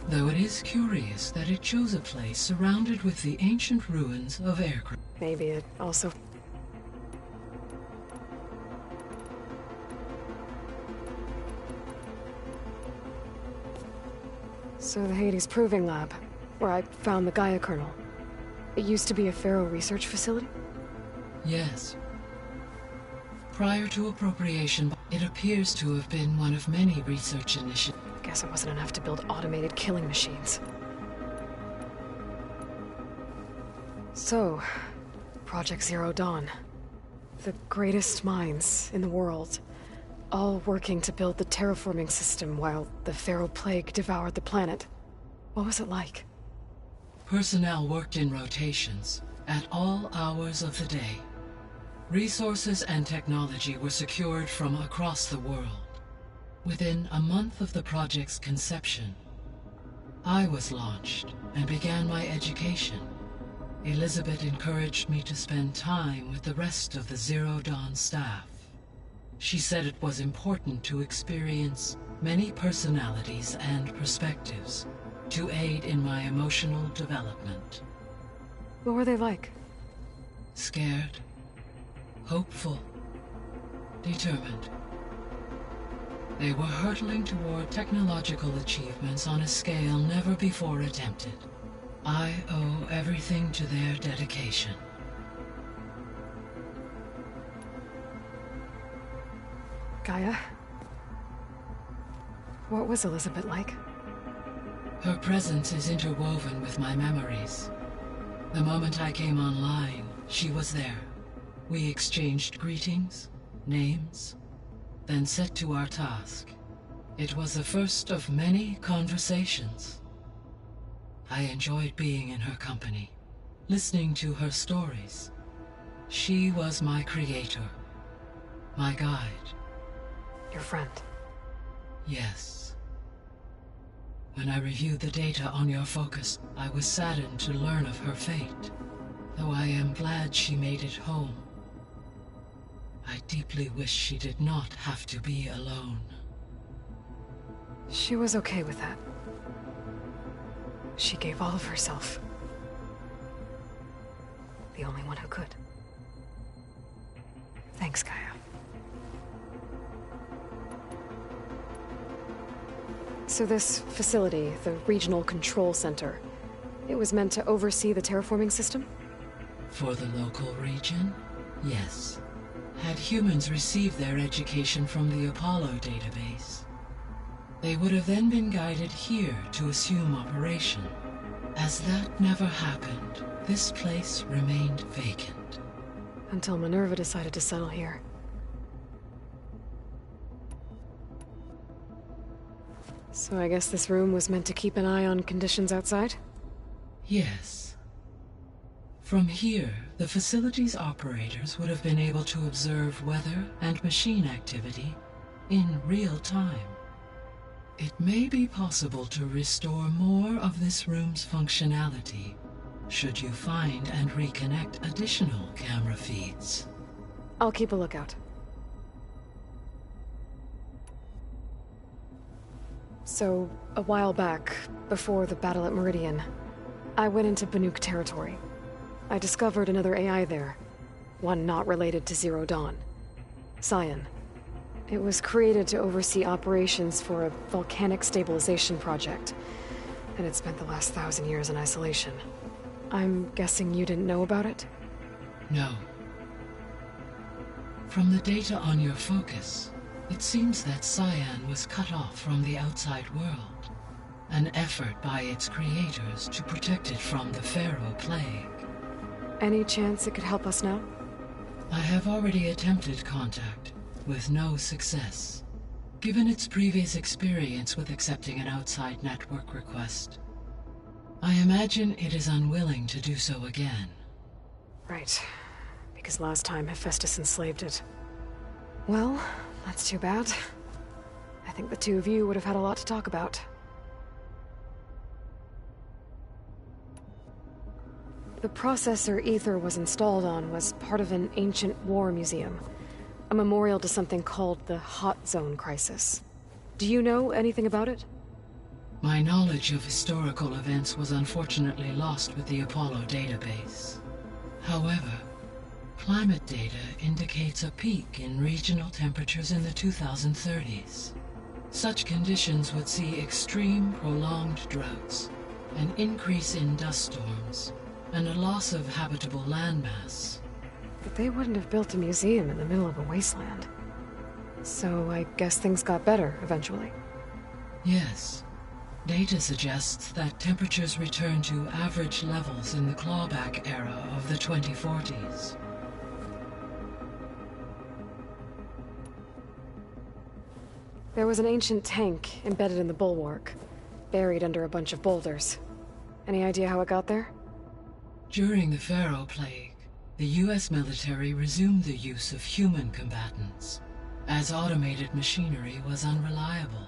Though it is curious that it chose a place surrounded with the ancient ruins of aircraft. Maybe it also... So the Hades Proving Lab, where I found the Gaia kernel. It used to be a Pharaoh research facility? Yes. Prior to appropriation, it appears to have been one of many research initiatives. Guess it wasn't enough to build automated killing machines. So, Project Zero Dawn. The greatest minds in the world, all working to build the terraforming system while the Pharaoh Plague devoured the planet. What was it like? Personnel worked in rotations, at all hours of the day. Resources and technology were secured from across the world. Within a month of the project's conception, I was launched and began my education. Elizabeth encouraged me to spend time with the rest of the Zero Dawn staff. She said it was important to experience many personalities and perspectives to aid in my emotional development. What were they like? Scared, hopeful, determined. They were hurtling toward technological achievements on a scale never before attempted. I owe everything to their dedication. Gaia? What was Elizabeth like? Her presence is interwoven with my memories. The moment I came online, she was there. We exchanged greetings, names, then set to our task. It was the first of many conversations. I enjoyed being in her company, listening to her stories. She was my creator, my guide. Your friend? Yes. When I reviewed the data on your focus, I was saddened to learn of her fate, though I am glad she made it home. I deeply wish she did not have to be alone. She was okay with that. She gave all of herself. The only one who could. Thanks, Gaia. So this facility, the Regional Control Center, it was meant to oversee the terraforming system? For the local region, yes. Had humans received their education from the Apollo database, they would have then been guided here to assume operation. As that never happened, this place remained vacant. Until Minerva decided to settle here. So I guess this room was meant to keep an eye on conditions outside? Yes. From here, the facility's operators would have been able to observe weather and machine activity in real time. It may be possible to restore more of this room's functionality, should you find and reconnect additional camera feeds. I'll keep a lookout. So, a while back, before the battle at Meridian, I went into Banuk territory. I discovered another AI there, one not related to Zero Dawn. Cyan. It was created to oversee operations for a volcanic stabilization project, and it spent the last 1,000 years in isolation. I'm guessing you didn't know about it? No. From the data on your focus, it seems that Cyan was cut off from the outside world, an effort by its creators to protect it from the Pharaoh Plague. Any chance it could help us now? I have already attempted contact, with no success. Given its previous experience with accepting an outside network request, I imagine it is unwilling to do so again. Right. Because last time Hephaestus enslaved it. Well, that's too bad. I think the two of you would have had a lot to talk about. The processor Ether was installed on was part of an ancient war museum. A memorial to something called the Hot Zone Crisis. Do you know anything about it? My knowledge of historical events was unfortunately lost with the Apollo database. However, climate data indicates a peak in regional temperatures in the 2030s. Such conditions would see extreme, prolonged droughts, an increase in dust storms, and a loss of habitable landmass. But they wouldn't have built a museum in the middle of a wasteland. So I guess things got better eventually. Yes. Data suggests that temperatures returned to average levels in the clawback era of the 2040s. There was an ancient tank embedded in the bulwark, buried under a bunch of boulders. Any idea how it got there? During the Pharaoh Plague, the US military resumed the use of human combatants, as automated machinery was unreliable.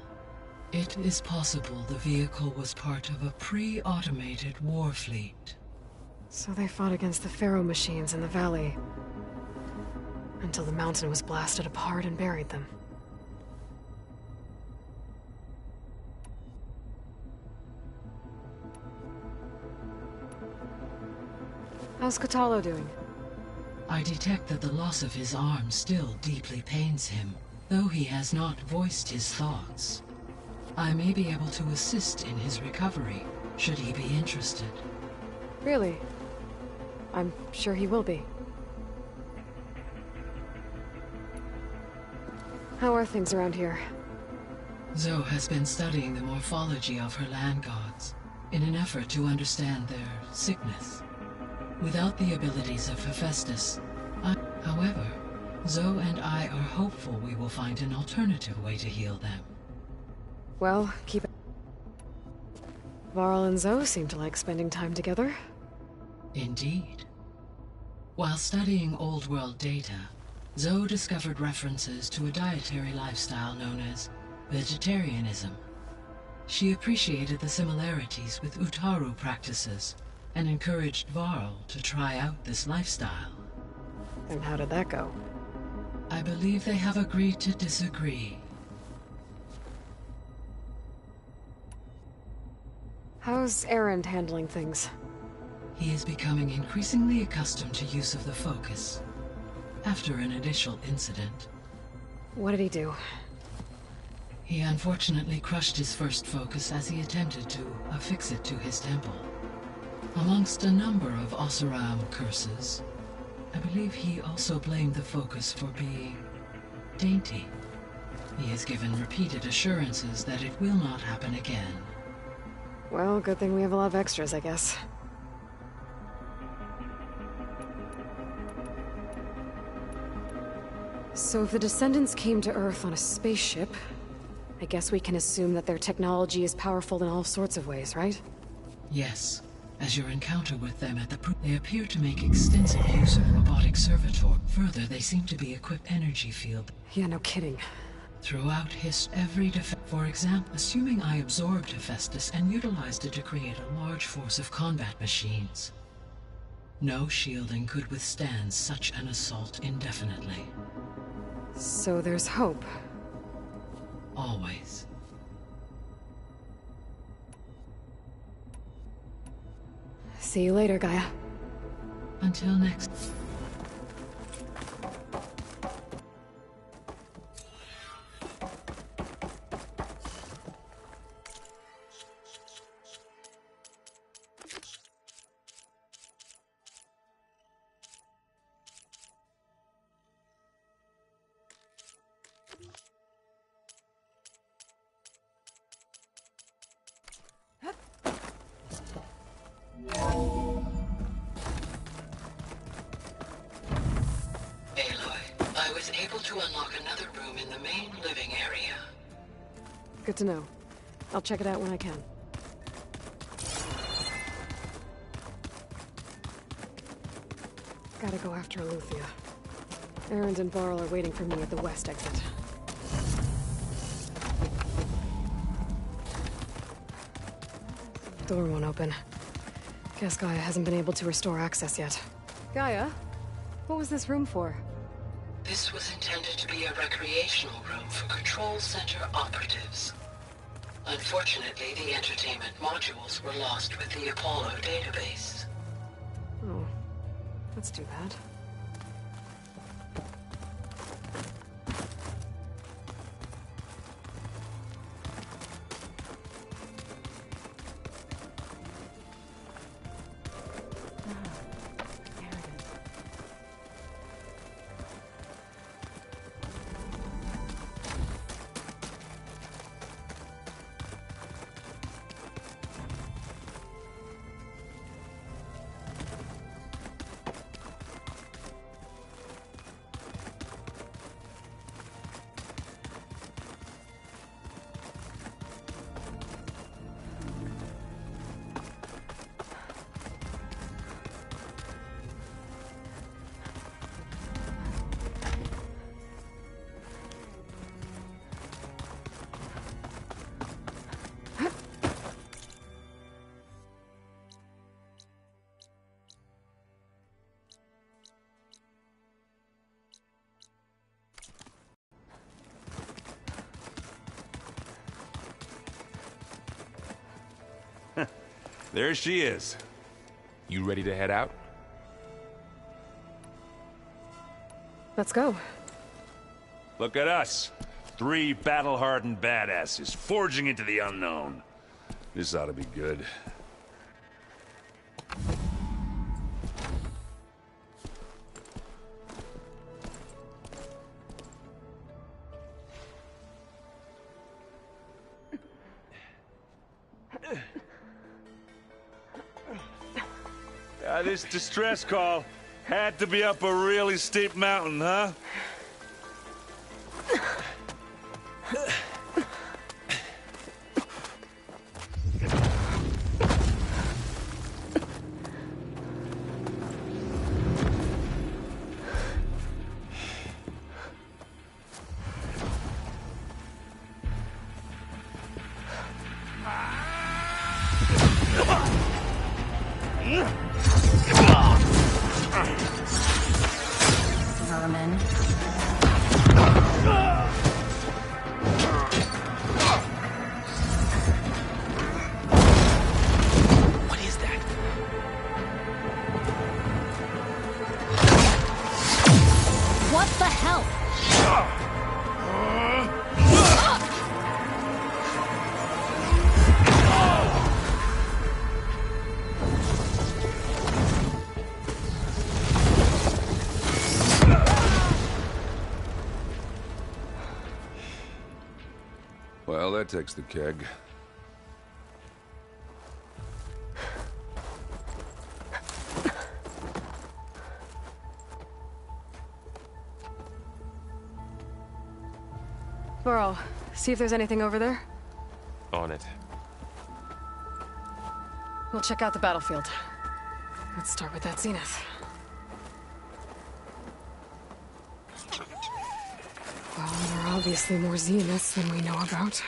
It is possible the vehicle was part of a pre-automated war fleet. So they fought against the Pharaoh machines in the valley, until the mountain was blasted apart and buried them. How's Katalo doing? I detect that the loss of his arm still deeply pains him, though he has not voiced his thoughts. I may be able to assist in his recovery, should he be interested. Really? I'm sure he will be. How are things around here? Zoe has been studying the morphology of her land gods, in an effort to understand their sickness. Without the abilities of Hephaestus, however, Zoe and I are hopeful we will find an alternative way to heal them. Well, keep it. Varl and Zoe seem to like spending time together. Indeed. While studying Old World data, Zoe discovered references to a dietary lifestyle known as vegetarianism. She appreciated the similarities with Utaru practices, and encouraged Varl to try out this lifestyle. And how did that go? I believe they have agreed to disagree. How's Erend handling things? He is becoming increasingly accustomed to use of the focus, after an initial incident. What did he do? He unfortunately crushed his first focus as he attempted to affix it to his temple. Amongst a number of Oseram curses, I believe he also blamed the focus for being dainty. He has given repeated assurances that it will not happen again. Well, good thing we have a lot of extras, I guess. So if the Descendants came to Earth on a spaceship, I guess we can assume that their technology is powerful in all sorts of ways, right? Yes. As your encounter with them at the they appear to make extensive use of robotic servitor. Further, they seem to be equipped energy field. Yeah, no kidding. Throughout every for example, assuming I absorbed Hephaestus and utilized it to create a large force of combat machines. No shielding could withstand such an assault indefinitely. So there's hope. Always. See you later, Gaia. Until next. Good to know. I'll check it out when I can. Gotta go after Aletheia. Erend and Varl are waiting for me at the west exit. Door won't open. Guess Gaia hasn't been able to restore access yet. Gaia? What was this room for? This was intended to be a recreational room for Control Center operatives. Unfortunately, the entertainment modules were lost with the Apollo database. Oh, that's too bad. There she is. You ready to head out? Let's go. Look at us. 3 battle-hardened badasses forging into the unknown. This ought to be good. This distress call had to be up a really steep mountain, huh? Vermin. What is that? What the hell? Well, that takes the keg. Burrow, see if there's anything over there. On it. We'll check out the battlefield. Let's start with that zenith. Well, there are obviously more zeniths than we know about.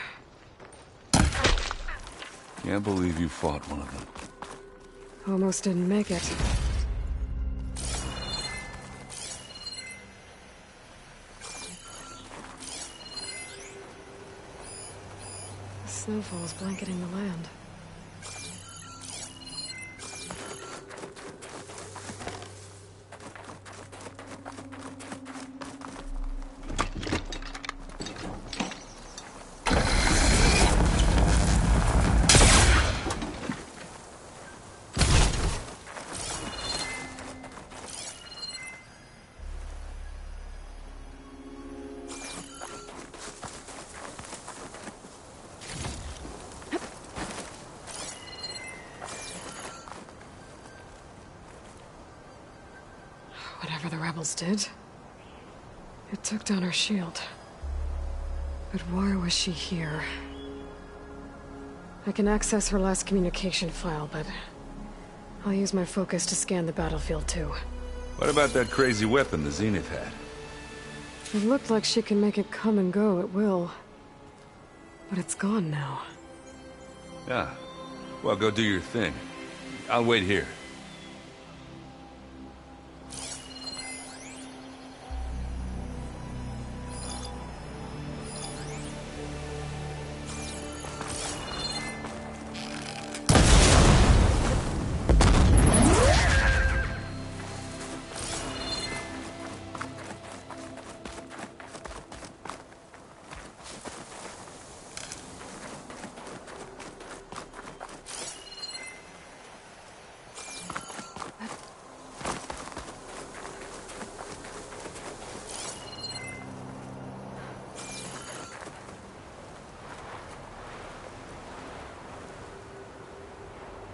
Can't believe you fought one of them. Almost didn't make it. The snowfall's blanketing the land. Whatever the rebels did, it took down her shield. But why was she here? I can access her last communication file, but I'll use my focus to scan the battlefield too. What about that crazy weapon the Zenith had? It looked like she can make it come and go at will. But it's gone now. Yeah. Well, go do your thing. I'll wait here.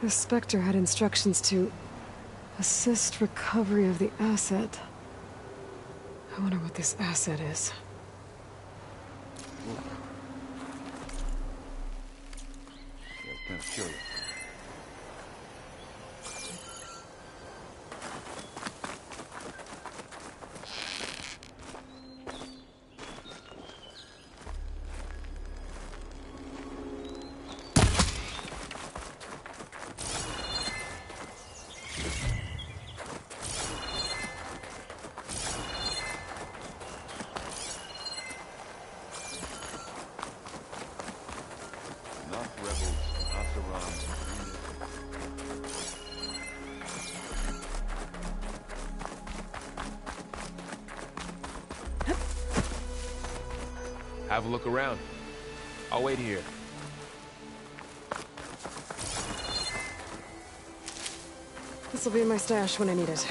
The Spectre had instructions to assist recovery of the asset. I wonder what this asset is. Yeah, kind of curious. Have a look around. I'll wait here. This will be in my stash when I need it.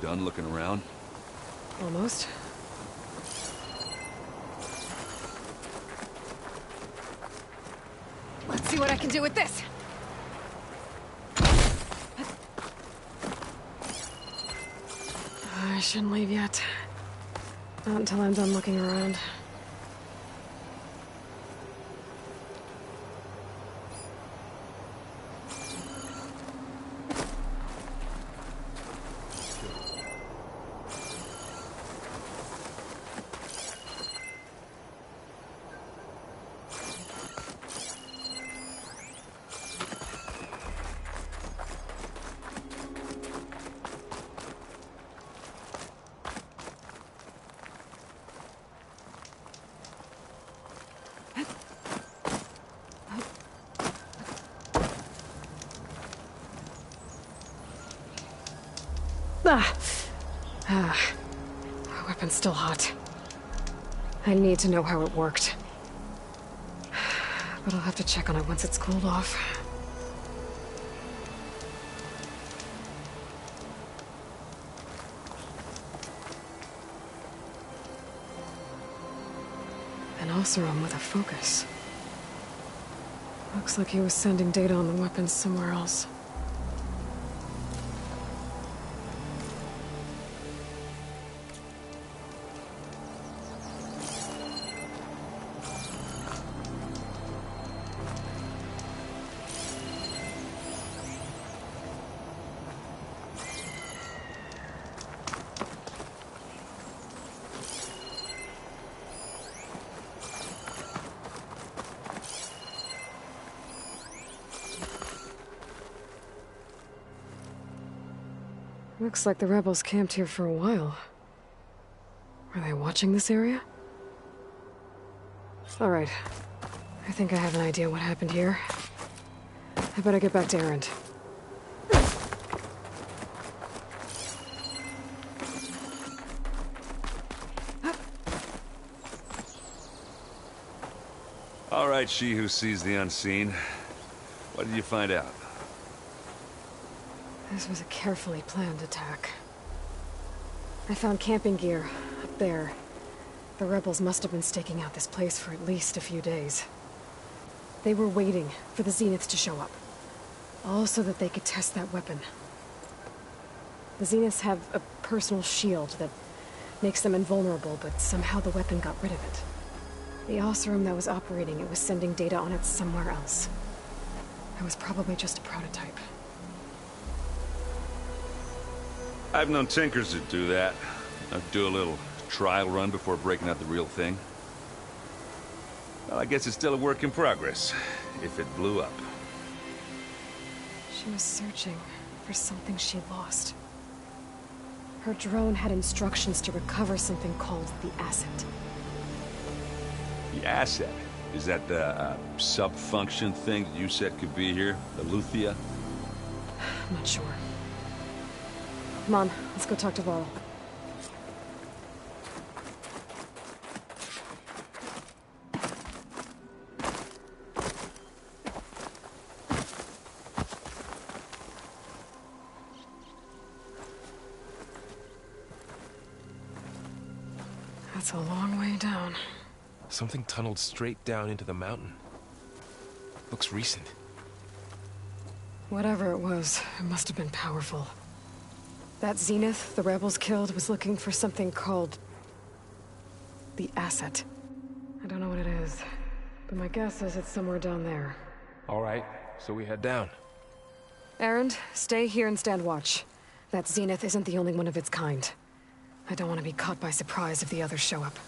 Done looking around? Almost. Let's see what I can do with this. I shouldn't leave yet. Not until I'm done looking around. The weapon's still hot. I need to know how it worked. But I'll have to check on it once it's cooled off. An Oseram with a focus. Looks like he was sending data on the weapons somewhere else. Looks like the rebels camped here for a while. Were they watching this area? All right. I think I have an idea what happened here. I better get back to Erend. All right, she who sees the unseen. What did you find out? This was a carefully planned attack. I found camping gear up there. The rebels must have been staking out this place for at least a few days. They were waiting for the Zeniths to show up. All so that they could test that weapon. The Zeniths have a personal shield that makes them invulnerable, but somehow the weapon got rid of it. The Oseram that was operating it was sending data on it somewhere else. It was probably just a prototype. I've known tinkers that do that. I'd do a little trial run before breaking out the real thing. Well, I guess it's still a work in progress, if it blew up. She was searching for something she lost. Her drone had instructions to recover something called the asset. The asset? Is that the sub-function thing that you said could be here? The Luthia? I'm not sure. Come on, let's go talk to Varl. That's a long way down. Something tunneled straight down into the mountain. Looks recent. Whatever it was, it must have been powerful. That Zenith the rebels killed was looking for something called the Asset. I don't know what it is, but my guess is it's somewhere down there. All right, so we head down. Erend, stay here and stand watch. That Zenith isn't the only one of its kind. I don't want to be caught by surprise if the others show up.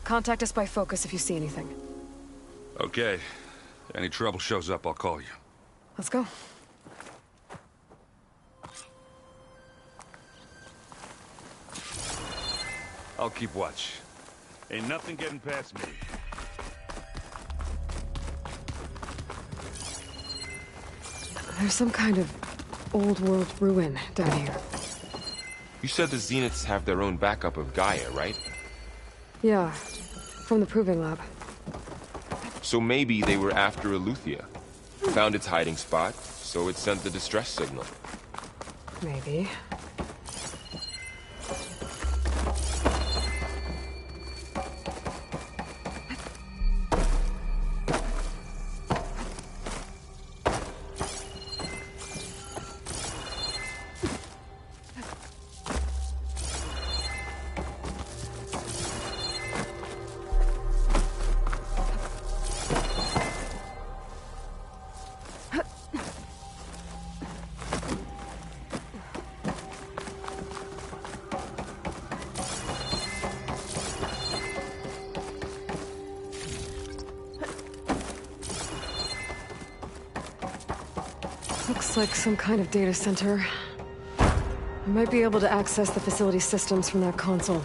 Contact us by focus if you see anything. Okay. Any trouble shows up, I'll call you. Let's go. I'll keep watch. Ain't nothing getting past me. There's some kind of old world ruin down here. You said the Zeniths have their own backup of Gaia, right? Yeah, from the Proving Lab. So maybe they were after Eleuthia. Found its hiding spot, so it sent the distress signal. Maybe. Looks like some kind of data center. I might be able to access the facility systems from that console.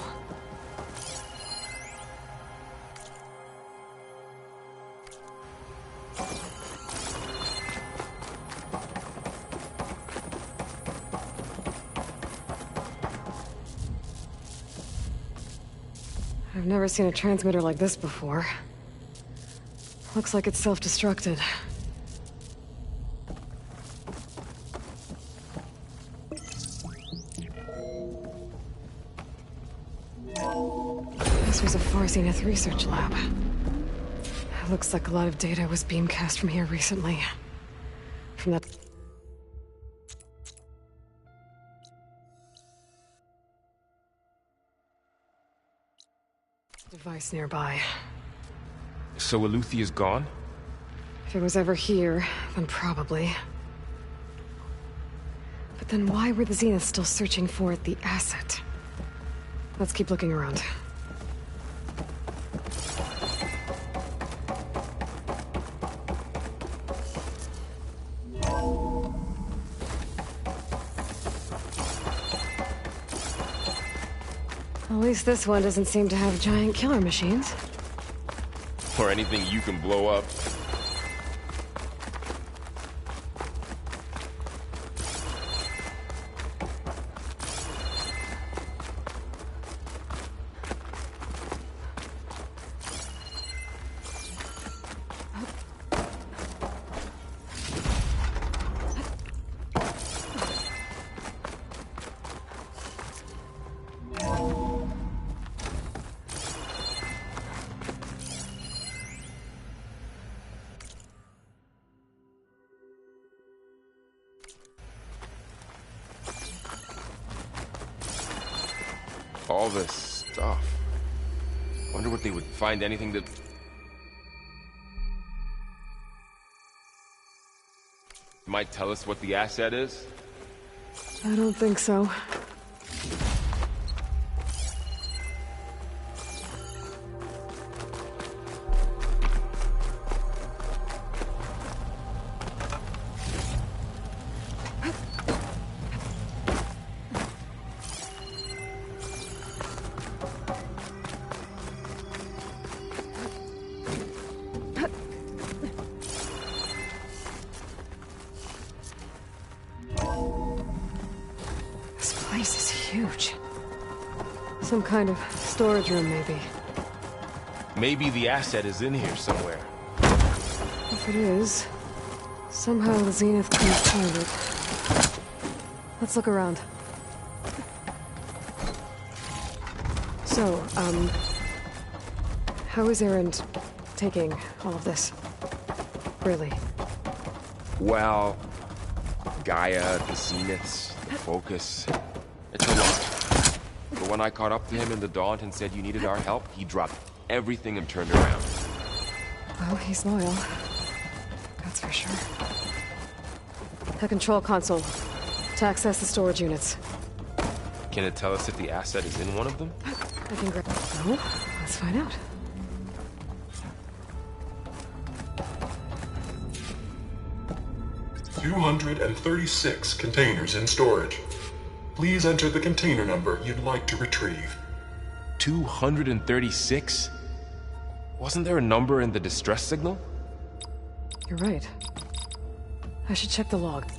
I've never seen a transmitter like this before. Looks like it's self-destructed. This was a Far Zenith research lab. It looks like a lot of data was beamcast from here recently. From that... device nearby. So Eleuthea's gone? If it was ever here, then probably. But then why were the Zeniths still searching for the Asset? Let's keep looking around. At least this one doesn't seem to have giant killer machines. Or anything you can blow up. All this stuff. Wonder what they would find anything that... might tell us what the asset is? I don't think so. Some kind of storage room, maybe. Maybe the asset is in here somewhere. If it is, somehow the Zenith couldn't find it. Let's look around. So, how is Erend taking all of this? Really? Well, Gaia, the Zeniths, the Focus. It's a lot. But when I caught up to him in the Daunt and said you needed our help, he dropped everything and turned around. Well, he's loyal. That's for sure. The control console. To access the storage units. Can it tell us if the asset is in one of them? I can grab... No? Let's find out. $236 containers in storage. Please enter the container number you'd like to retrieve. 236? Wasn't there a number in the distress signal? You're right. I should check the log.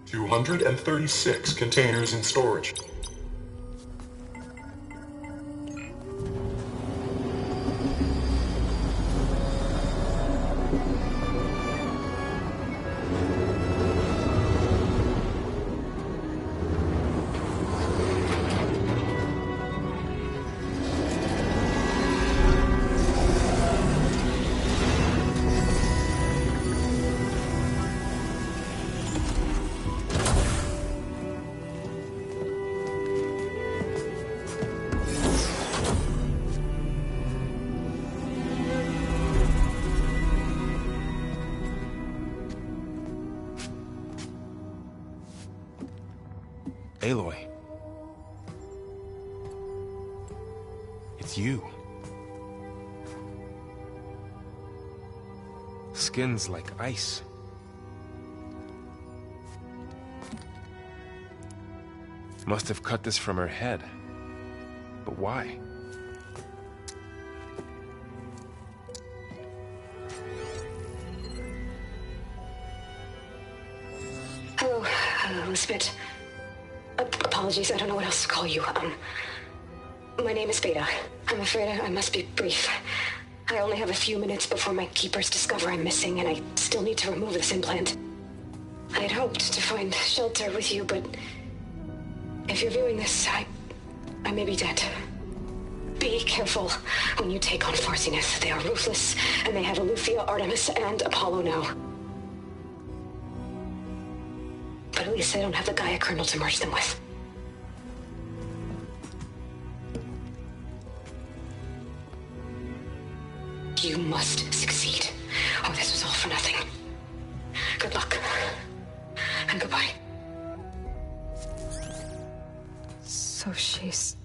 $236 containers in storage. Aloy. It's you. Skin's like ice. Must have cut this from her head. But why? Hello, Spit. Apologies, I don't know what else to call you. My name is Beta. I'm afraid I must be brief. I only have a few minutes before my keepers discover I'm missing, and I still need to remove this implant. I had hoped to find shelter with you, but if you're viewing this, I may be dead. Be careful when you take on Far Zenith. They are ruthless, and they have Aletheia, Artemis, and Apollo now. But at least they don't have the Gaia kernel to merge them with. You must succeed, or this was all for nothing. Good luck. And goodbye. So she's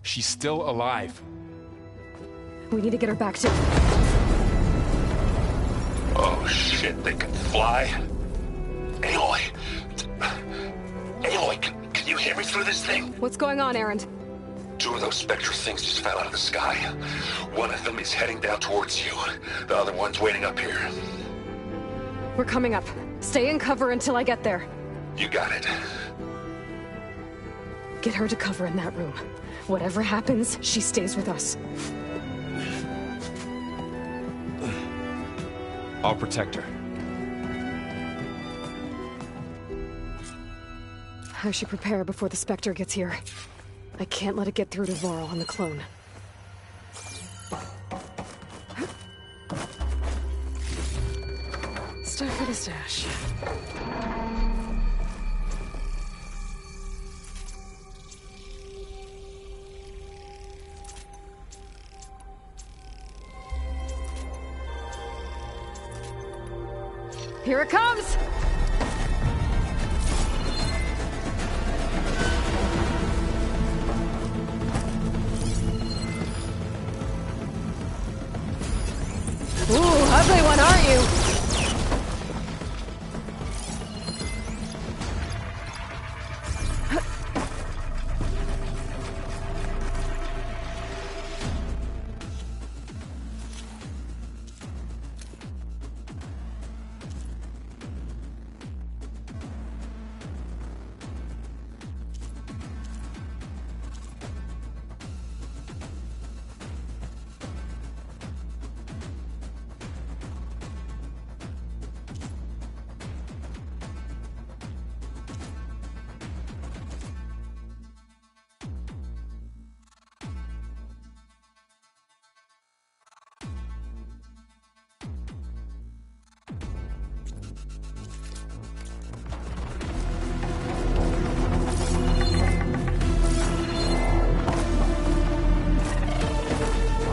still alive. We need to get her back to... Oh shit, they can fly? Aloy! Aloy, can you hear me through this thing? What's going on, Erend? Two of those spectral things just fell out of the sky. One of them is heading down towards you. The other one's waiting up here. We're coming up. Stay in cover until I get there. You got it. Get her to cover in that room. Whatever happens, she stays with us. I'll protect her. I should prepare before the Spectre gets here. I can't let it get through to Voral and the clone. Start for the stash. Here it comes! Ooh, ugly one, aren't you?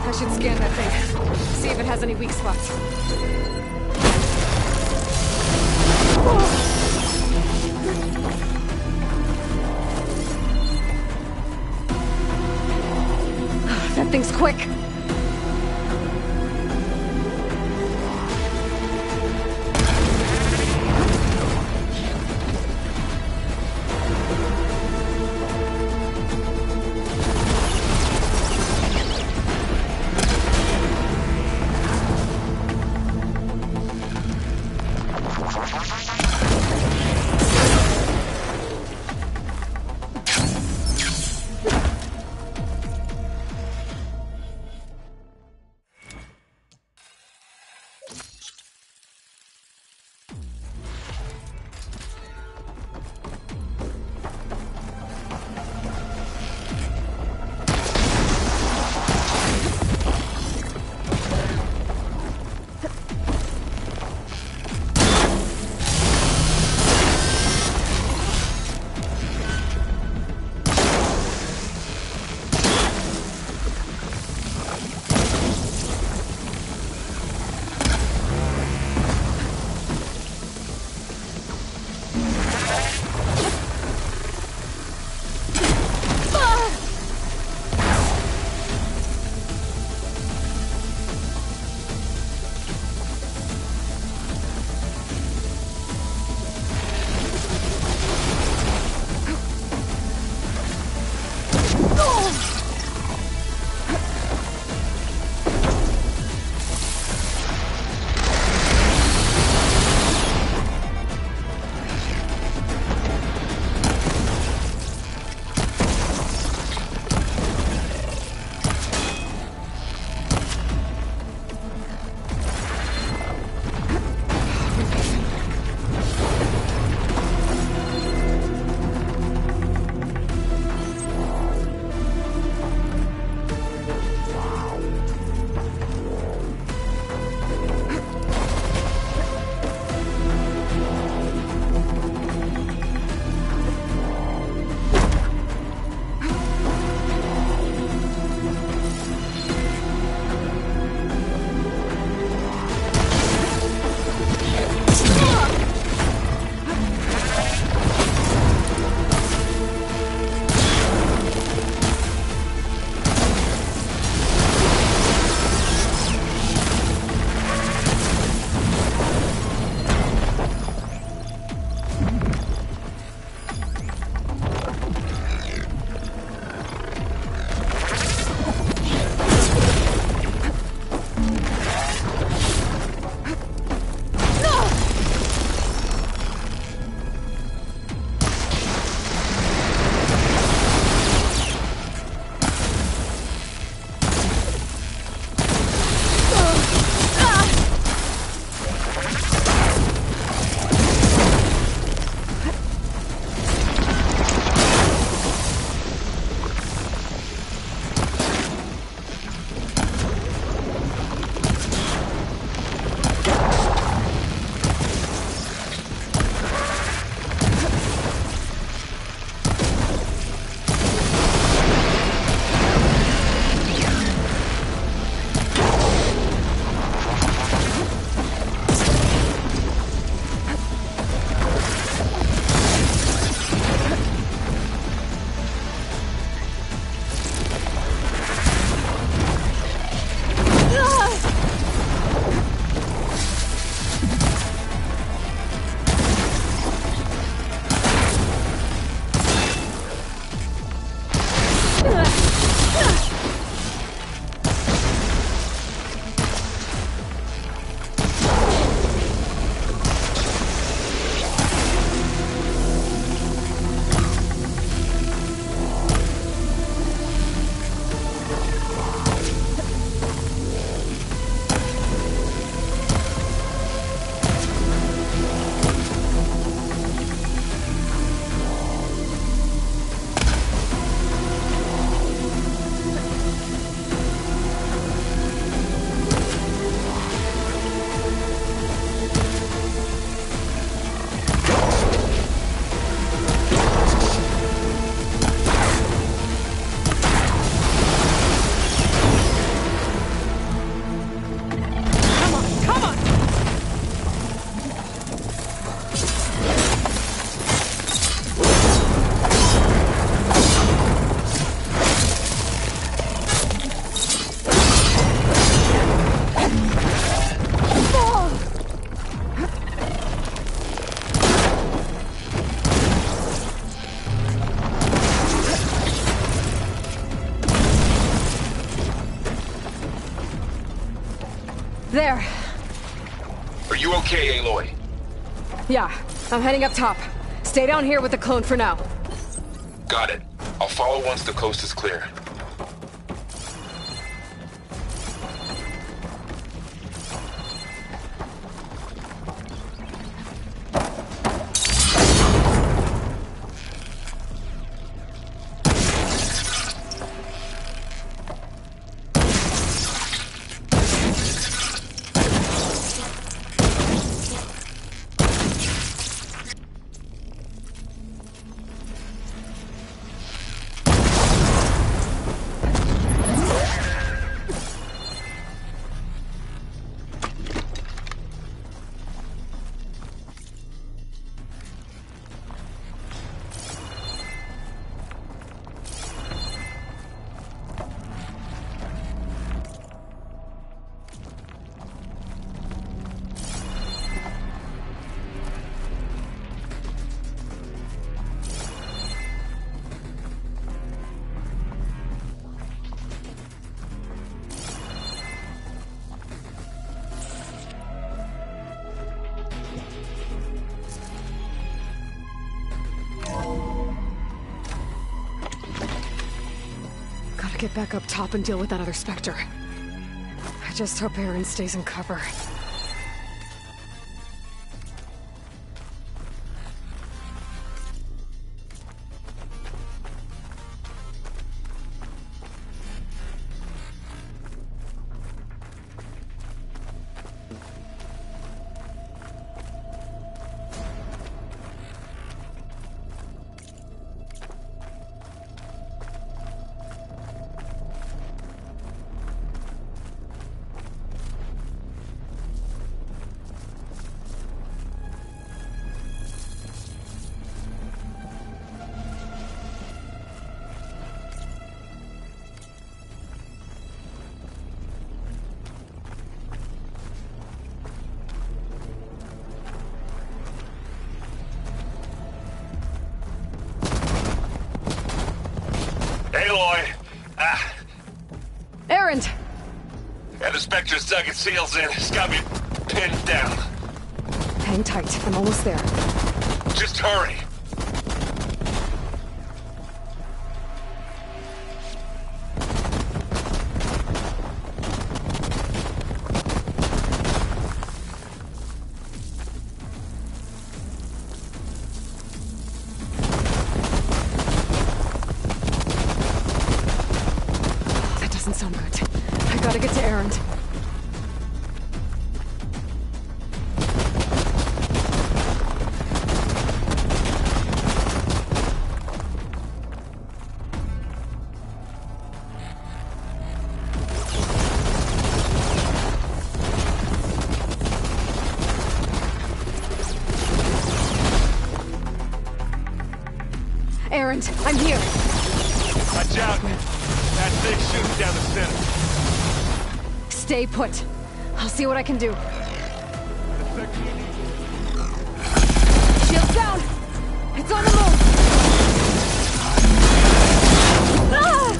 I should scan that thing. See if it has any weak spots. That thing's quick. There. Are you okay, Aloy? Yeah, I'm heading up top. Stay down here with the clone for now. Got it. I'll follow once the coast is clear. Get back up top and deal with that other Spectre. I just hope Aaron stays in cover. Aloy! Erend! And the Spectre's dug its seals in. It's got me pinned down. Hang tight. I'm almost there. Just hurry. Erend, I'm here. Watch out. That thing's shooting down the center. Stay put. I'll see what I can do. Shields down! It's on the move! Ah!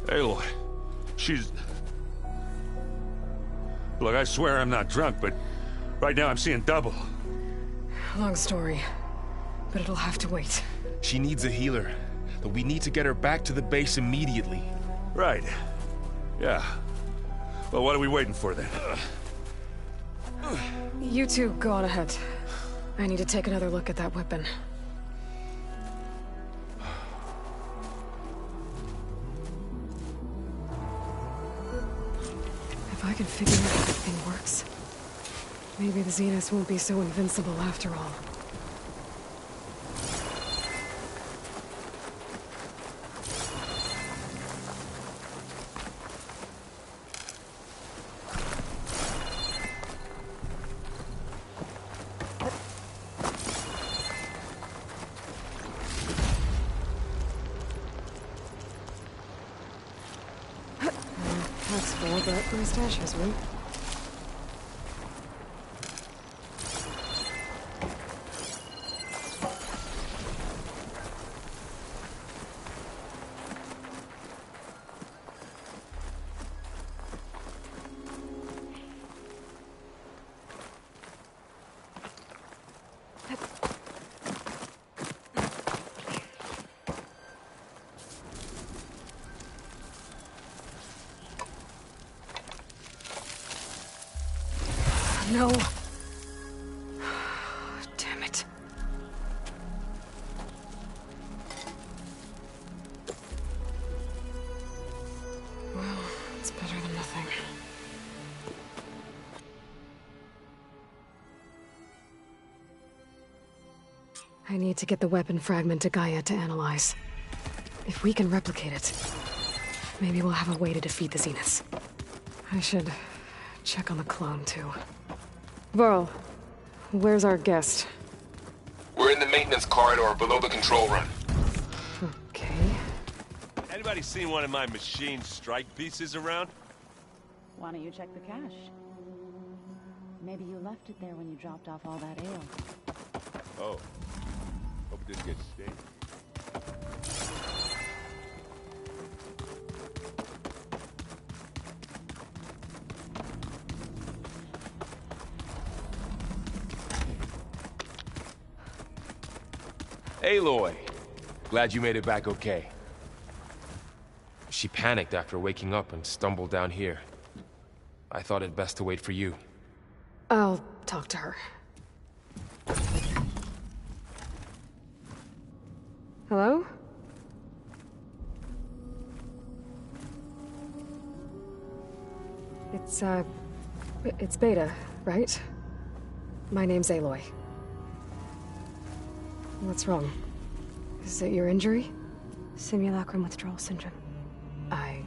Aloy, she's... Look, I swear I'm not drunk, but right now I'm seeing double. Long story, but it'll have to wait. She needs a healer, but we need to get her back to the base immediately. Right. Yeah. Well, what are we waiting for then? You two go on ahead. I need to take another look at that weapon. If I can figure out how the thing works, maybe the Zeniths won't be so invincible after all. That's full, but my stash has room. No. Damn it. Well, it's better than nothing. I need to get the weapon fragment to Gaia to analyze. If we can replicate it, maybe we'll have a way to defeat the Zeniths. I should check on the clone, too. Varl, where's our guest? We're in the maintenance corridor below the control room. Okay. Anybody seen one of my machine strike pieces around? Why don't you check the cache? Maybe you left it there when you dropped off all that ale. Oh. Hope it didn't get stained. Aloy, glad you made it back okay. She panicked after waking up and stumbled down here. I thought it best to wait for you. I'll talk to her. Hello? It's Beta, right? My name's Aloy. What's wrong? Is it your injury? Simulacrum withdrawal syndrome. I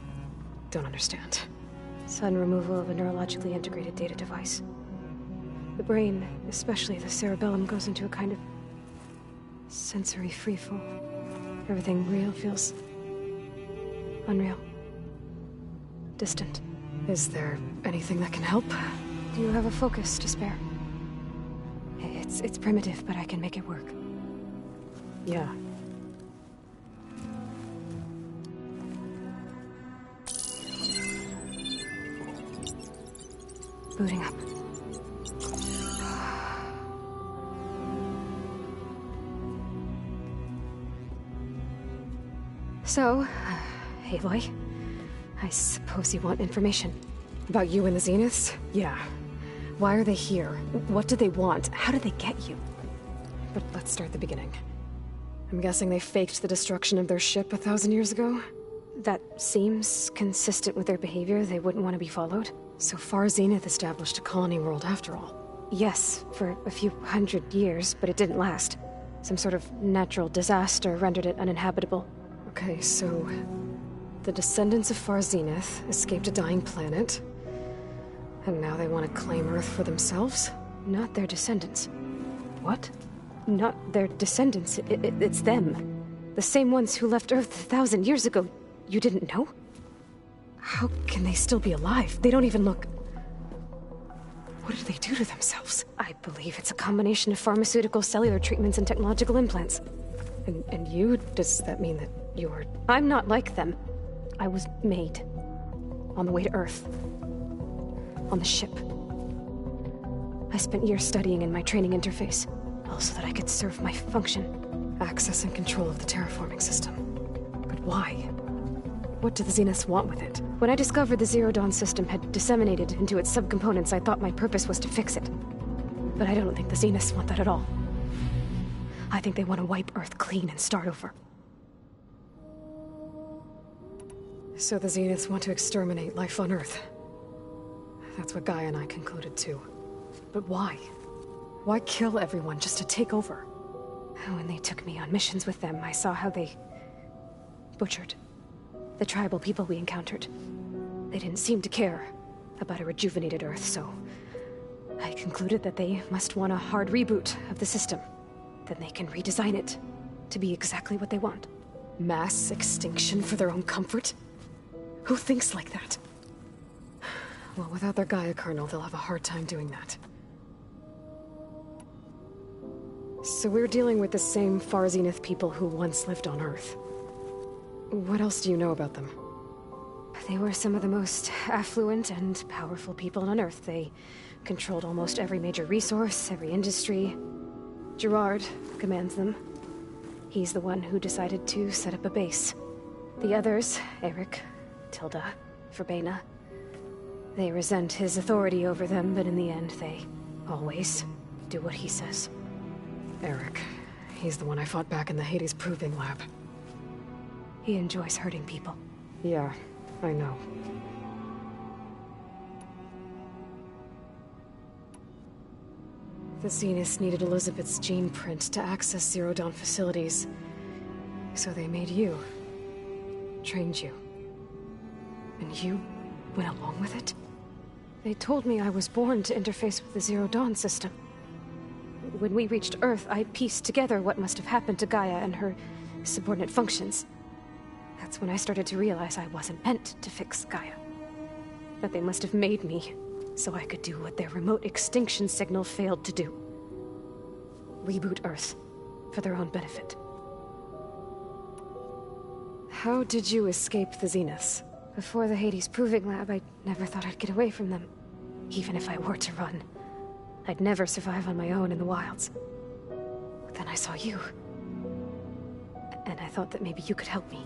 don't understand. Sudden removal of a neurologically integrated data device. The brain, especially the cerebellum, goes into a kind of sensory freefall. Everything real feels unreal. Distant. Is there anything that can help? Do you have a focus to spare? It's primitive, but I can make it work. Yeah. Booting up. So, Aloy, I suppose you want information. About you and the Zeniths? Yeah. Why are they here? What do they want? How did they get you? But let's start at the beginning. I'm guessing they faked the destruction of their ship 1,000 years ago? That seems consistent with their behavior. They wouldn't want to be followed. So far, Zenith established a colony world after all. Yes, for a few hundred years, but it didn't last. Some sort of natural disaster rendered it uninhabitable. Okay, so the descendants of Far Zenith escaped a dying planet, and now they want to claim Earth for themselves? Not their descendants. What? Not their descendants. It's them. The same ones who left Earth 1,000 years ago. You didn't know? How can they still be alive? They don't even look... What did they do to themselves? I believe it's a combination of pharmaceutical, cellular treatments, and technological implants. And you? Does that mean that you're... I'm not like them. I was made. On the way to Earth. On the ship. I spent years studying in my training interface, all so that I could serve my function. Access and control of the terraforming system. But why? What do the Zeniths want with it? When I discovered the Zero Dawn system had disseminated into its subcomponents, I thought my purpose was to fix it. But I don't think the Zeniths want that at all. I think they want to wipe Earth clean and start over. So the Zeniths want to exterminate life on Earth. That's what Gaia and I concluded too. But why? Why kill everyone just to take over? When they took me on missions with them, I saw how they butchered the tribal people we encountered. They didn't seem to care about a rejuvenated Earth, so I concluded that they must want a hard reboot of the system. Then they can redesign it to be exactly what they want. Mass extinction for their own comfort? Who thinks like that? Well, without their Gaia kernel, they'll have a hard time doing that. So we're dealing with the same Far Zenith people who once lived on Earth. What else do you know about them? They were some of the most affluent and powerful people on Earth. They controlled almost every major resource, every industry. Gerard commands them. He's the one who decided to set up a base. The others, Eric, Tilda, Verbena, they resent his authority over them, but in the end, they always do what he says. Eric. He's the one I fought back in the Hades Proving Lab. He enjoys hurting people. Yeah, I know. The Zeniths needed Elizabeth's gene print to access Zero Dawn facilities. So they made you. Trained you. And you went along with it? They told me I was born to interface with the Zero Dawn system. When we reached Earth, I pieced together what must have happened to Gaia and her subordinate functions. That's when I started to realize I wasn't meant to fix Gaia. That they must have made me so I could do what their remote extinction signal failed to do. Reboot Earth for their own benefit. How did you escape the Zeniths? Before the Hades Proving Lab, I never thought I'd get away from them. Even if I were to run, I'd never survive on my own in the wilds. But then I saw you. And I thought that maybe you could help me.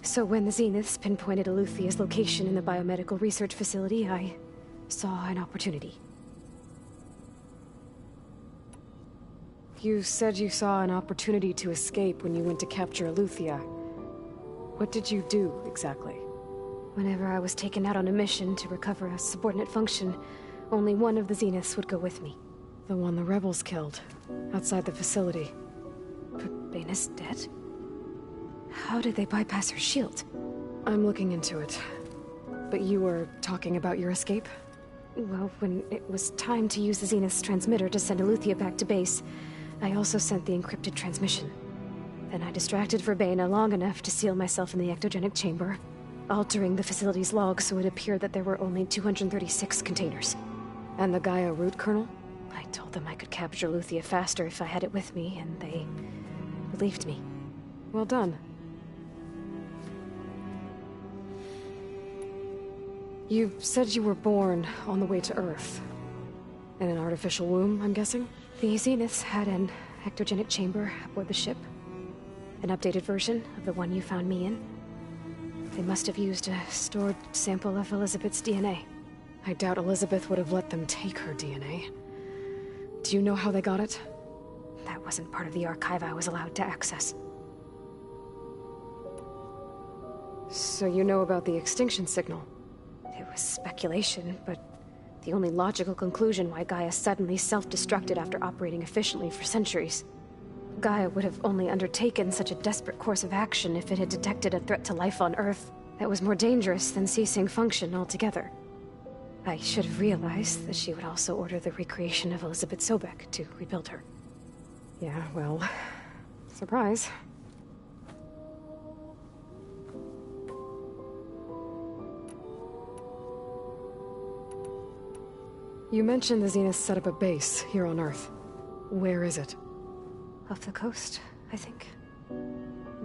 So when the Zeniths pinpointed Eluthia's location in the biomedical research facility, I saw an opportunity. You said you saw an opportunity to escape when you went to capture Eluthia. What did you do, exactly? Whenever I was taken out on a mission to recover a subordinate function, only one of the Zeniths would go with me. The one the rebels killed, outside the facility. But Baina's dead? How did they bypass her shield? I'm looking into it. But you were talking about your escape? Well, when it was time to use the Zenith's transmitter to send Eluthia back to base, I also sent the encrypted transmission. Then I distracted Verbena long enough to seal myself in the ectogenic chamber, altering the facility's log so it appeared that there were only 236 containers. And the Gaia root kernel? I told them I could capture Eluthia faster if I had it with me, and they believed me. Well done. You said you were born on the way to Earth. In an artificial womb, I'm guessing? The Zeniths had an ectogenic chamber aboard the ship. An updated version of the one you found me in. They must have used a stored sample of Elizabeth's DNA. I doubt Elizabeth would have let them take her DNA. Do you know how they got it? That wasn't part of the archive I was allowed to access. So you know about the extinction signal? It was speculation, but the only logical conclusion why Gaia suddenly self-destructed after operating efficiently for centuries. Gaia would have only undertaken such a desperate course of action if it had detected a threat to life on Earth that was more dangerous than ceasing function altogether. I should have realized that she would also order the recreation of Elizabeth Sobek to rebuild her. Yeah, well, surprise. You mentioned the Zeniths set up a base here on Earth. Where is it? Off the coast, I think.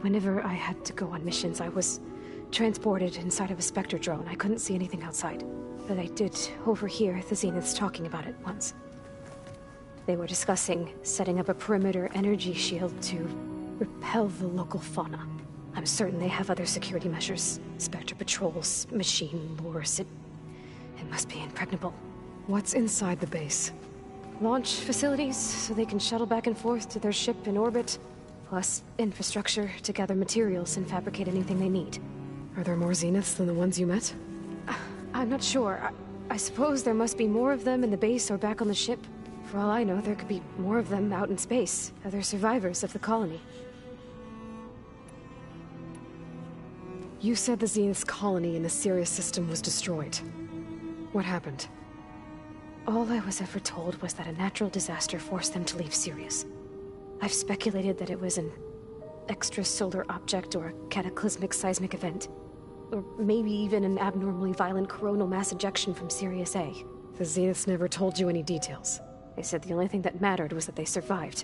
Whenever I had to go on missions, I was transported inside of a Spectre drone. I couldn't see anything outside. But I did overhear the Zeniths talking about it once. They were discussing setting up a perimeter energy shield to repel the local fauna. I'm certain they have other security measures. Spectre patrols, machine lures. It must be impregnable. What's inside the base? Launch facilities, so they can shuttle back and forth to their ship in orbit. Plus, infrastructure to gather materials and fabricate anything they need. Are there more Zeniths than the ones you met? I'm not sure. I suppose there must be more of them in the base or back on the ship. For all I know, there could be more of them out in space. Other survivors of the colony. You said the Zenith's colony in the Sirius system was destroyed. What happened? All I was ever told was that a natural disaster forced them to leave Sirius. I've speculated that it was an extrasolar object or a cataclysmic seismic event. Or maybe even an abnormally violent coronal mass ejection from Sirius A. The Zeniths never told you any details. They said the only thing that mattered was that they survived.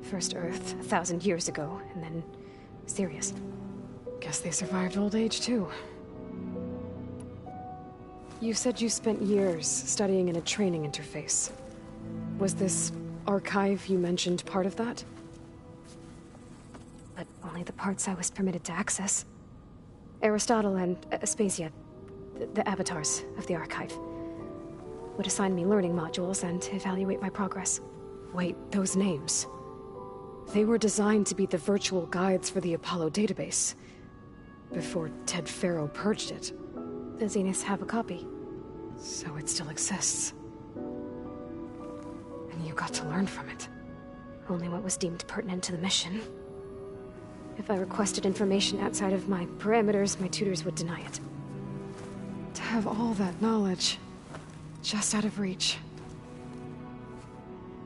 First Earth, 1,000 years ago, and then Sirius. Guess they survived old age, too. You said you spent years studying in a training interface. Was this archive you mentioned part of that? But only the parts I was permitted to access. Aristotle and Aspasia, the avatars of the archive, would assign me learning modules and evaluate my progress. Wait, those names. They were designed to be the virtual guides for the Apollo database. Before Ted Faro purged it. The Zeniths have a copy. So it still exists. And you got to learn from it. Only what was deemed pertinent to the mission. If I requested information outside of my parameters, my tutors would deny it. To have all that knowledge, just out of reach.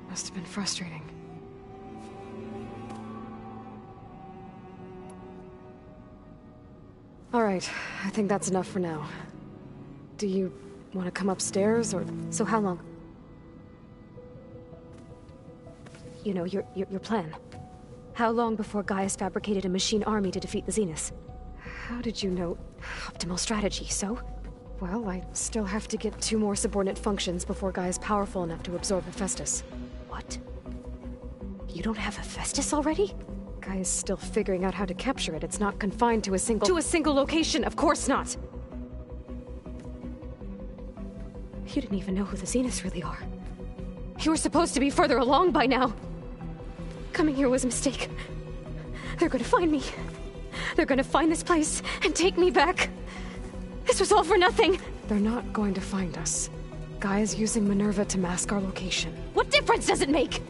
Must have been frustrating. All right, I think that's enough for now. Do you want to come upstairs, or... So how long? You know, your plan. How long before Gaius fabricated a machine army to defeat the Zeniths? How did you know? Optimal strategy, so? Well, I still have to get 2 more subordinate functions before Gaia's powerful enough to absorb Hephaestus. What? You don't have Hephaestus already? Gaia's still figuring out how to capture it. It's not confined to a single... To a single location! Of course not! You didn't even know who the Zeniths really are. You were supposed to be further along by now. Coming here was a mistake. They're gonna find me. They're gonna find this place and take me back. This was all for nothing. They're not going to find us. Gaia's using Minerva to mask our location. What difference does it make?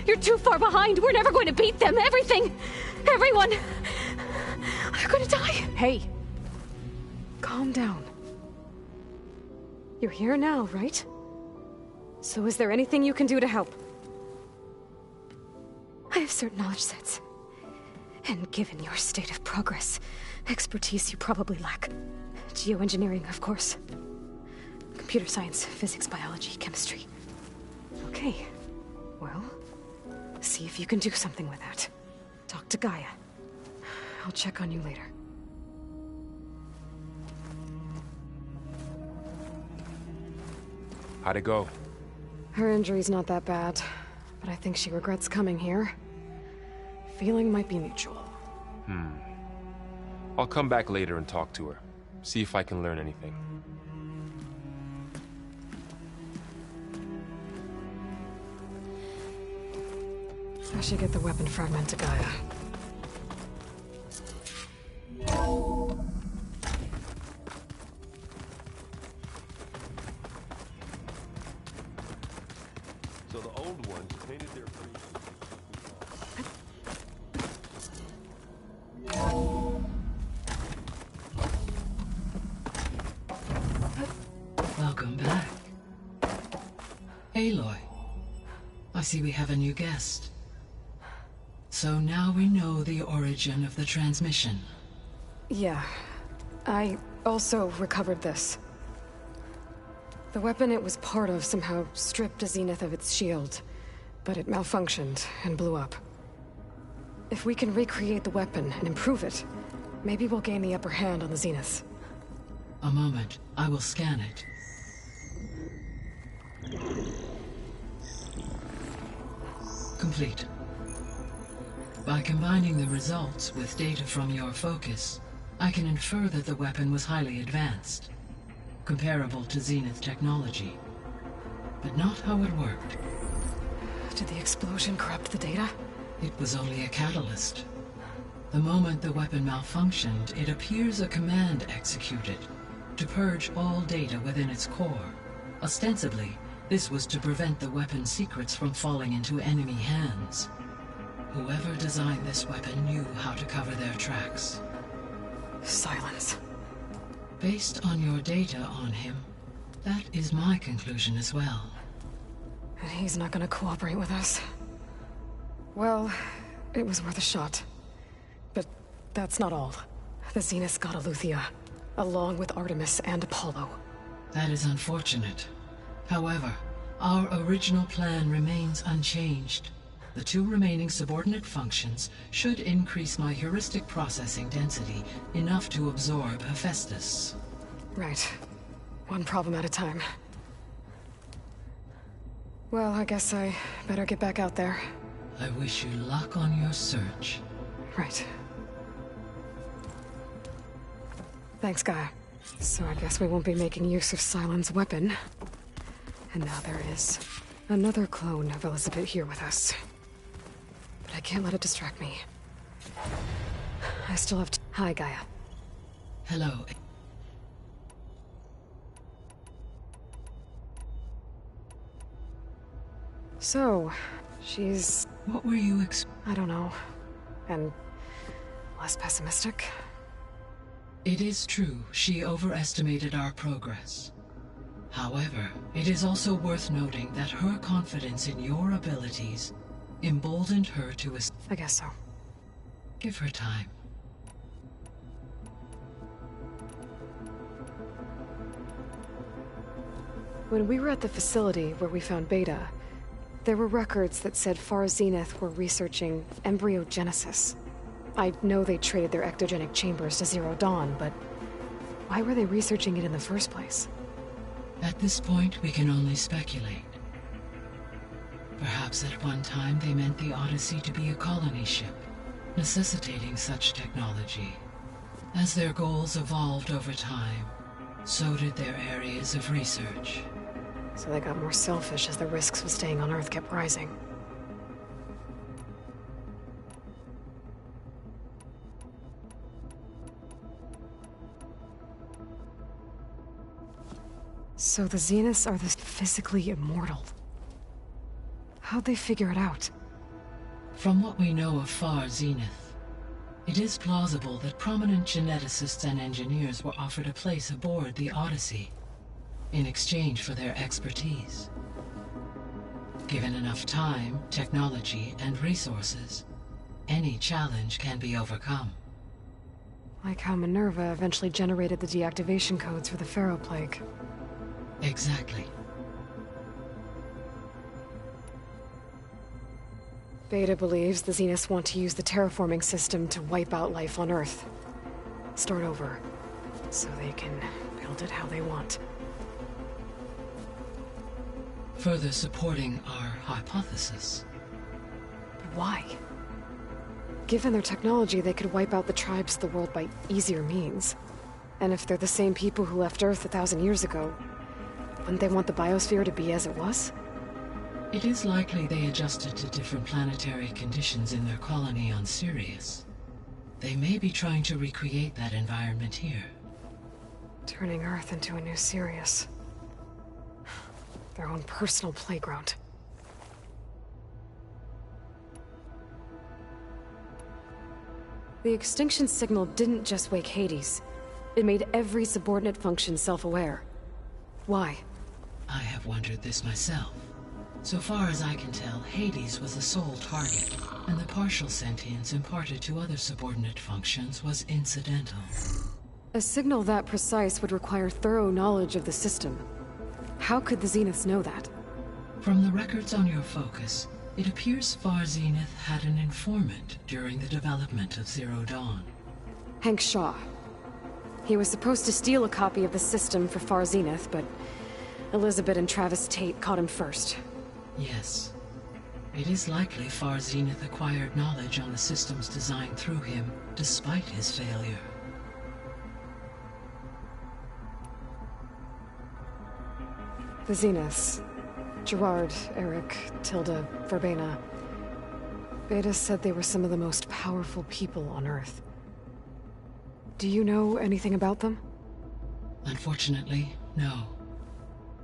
You're too far behind. We're never going to beat them. Everything. Everyone. They're gonna die. Hey. Calm down. You're here now, right? So is there anything you can do to help? I have certain knowledge sets. And given your state of progress, expertise you probably lack. Geoengineering, of course. Computer science, physics, biology, chemistry. Okay. Well, see if you can do something with that. Talk to Gaia. I'll check on you later. How'd it go? Her injury's not that bad, but I think she regrets coming here. Feeling might be mutual. I'll come back later and talk to her. See if I can learn anything. I should get the weapon fragment to Gaia. So the old ones painted their Welcome back. Aloy. I see we have a new guest. So now we know the origin of the transmission. Yeah. I also recovered this. The weapon it was part of somehow stripped a Zenith of its shield, but it malfunctioned and blew up. If we can recreate the weapon and improve it, Maybe we'll gain the upper hand on the Zenith. A moment. I will scan it. Complete. By combining the results with data from your focus, I can infer that the weapon was highly advanced, comparable to Zenith technology, but not how it worked. Did the explosion corrupt the data? It was only a catalyst. The moment the weapon malfunctioned, it appears a command executed to purge all data within its core. Ostensibly, this was to prevent the weapon's secrets from falling into enemy hands. Whoever designed this weapon knew how to cover their tracks. Silence. Based on your data on him, that is my conclusion as well. And he's not gonna cooperate with us. Well, it was worth a shot. But that's not all. The Zenith's got Aletheia, along with Artemis and Apollo. That is unfortunate. However, our original plan remains unchanged. The 2 remaining subordinate functions should increase my heuristic processing density enough to absorb Hephaestus. Right. One problem at a time. Well, I guess I better get back out there. I wish you luck on your search. Right. Thanks, Gaia. So I guess we won't be making use of Cylon's weapon. And now there is another clone of Elizabeth here with us. But I can't let it distract me. I still have to... Hi, Gaia. Hello. So, she's... What were you I don't know. And less pessimistic? It is true, she overestimated our progress. However, it is also worth noting that her confidence in your abilities emboldened her to... I guess so. Give her time. When we were at the facility where we found Beta, there were records that said Far Zenith were researching embryogenesis. I know they traded their ectogenic chambers to Zero Dawn, but why were they researching it in the first place? At this point, we can only speculate. Perhaps at one time they meant the Odyssey to be a colony ship, necessitating such technology. As their goals evolved over time, so did their areas of research. So they got more selfish as the risks of staying on Earth kept rising. So the Zeniths are this physically immortal. How'd they figure it out? From what we know of Far Zenith, it is plausible that prominent geneticists and engineers were offered a place aboard the Odyssey in exchange for their expertise. Given enough time, technology, and resources, any challenge can be overcome. Like how Minerva eventually generated the deactivation codes for the Pharaoh Plague. Exactly. Beta believes the Zeniths want to use the terraforming system to wipe out life on Earth. Start over, so they can build it how they want. Further supporting our hypothesis. But why? Given their technology, they could wipe out the tribes of the world by easier means. And if they're the same people who left Earth 1,000 years ago, wouldn't they want the biosphere to be as it was? It is likely they adjusted to different planetary conditions in their colony on Sirius. They may be trying to recreate that environment here. Turning Earth into a new Sirius. Their own personal playground. The extinction signal didn't just wake Hades. It made every subordinate function self-aware. Why? I have wondered this myself. So far as I can tell, Hades was the sole target, and the partial sentience imparted to other subordinate functions was incidental. A signal that precise would require thorough knowledge of the system. How could the Zeniths know that? From the records on your focus, it appears Far Zenith had an informant during the development of Zero Dawn. Hank Shaw. He was supposed to steal a copy of the system for Far Zenith, but Elizabeth and Travis Tate caught him first. Yes. It is likely Far Zenith acquired knowledge on the systems designed through him, despite his failure. The Zeniths. Gerard, Eric, Tilda, Verbena. Beta said they were some of the most powerful people on Earth. Do you know anything about them? Unfortunately, no.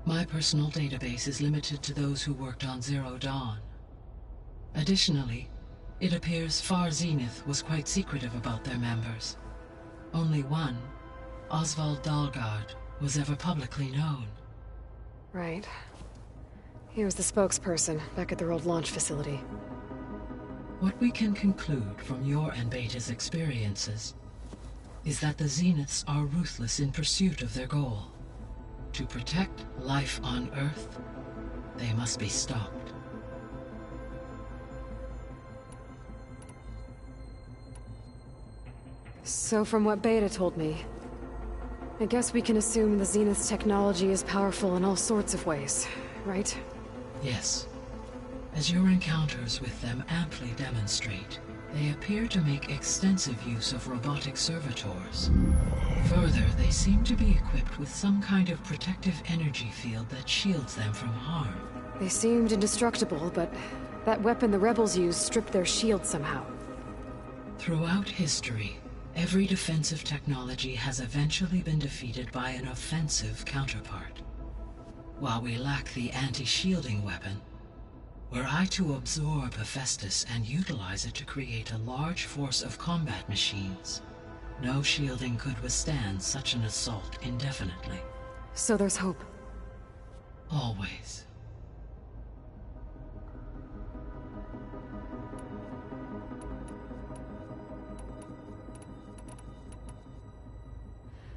My personal database is limited to those who worked on Zero Dawn. Additionally, it appears Far Zenith was quite secretive about their members. Only one, Oswald Dahlgard, was ever publicly known. Right. He was the spokesperson back at their old launch facility. What we can conclude from your and Beta's experiences is that the Zeniths are ruthless in pursuit of their goal. To protect life on Earth, they must be stopped. So from what Beta told me, I guess we can assume the Zenith's technology is powerful in all sorts of ways, right? Yes. As your encounters with them amply demonstrate, they appear to make extensive use of robotic servitors. Further, they seem to be equipped with some kind of protective energy field that shields them from harm. They seemed indestructible, but that weapon the rebels used stripped their shield somehow. Throughout history, every defensive technology has eventually been defeated by an offensive counterpart. While we lack the anti-shielding weapon, were I to absorb Hephaestus and utilize it to create a large force of combat machines, no shielding could withstand such an assault indefinitely. So there's hope. Always.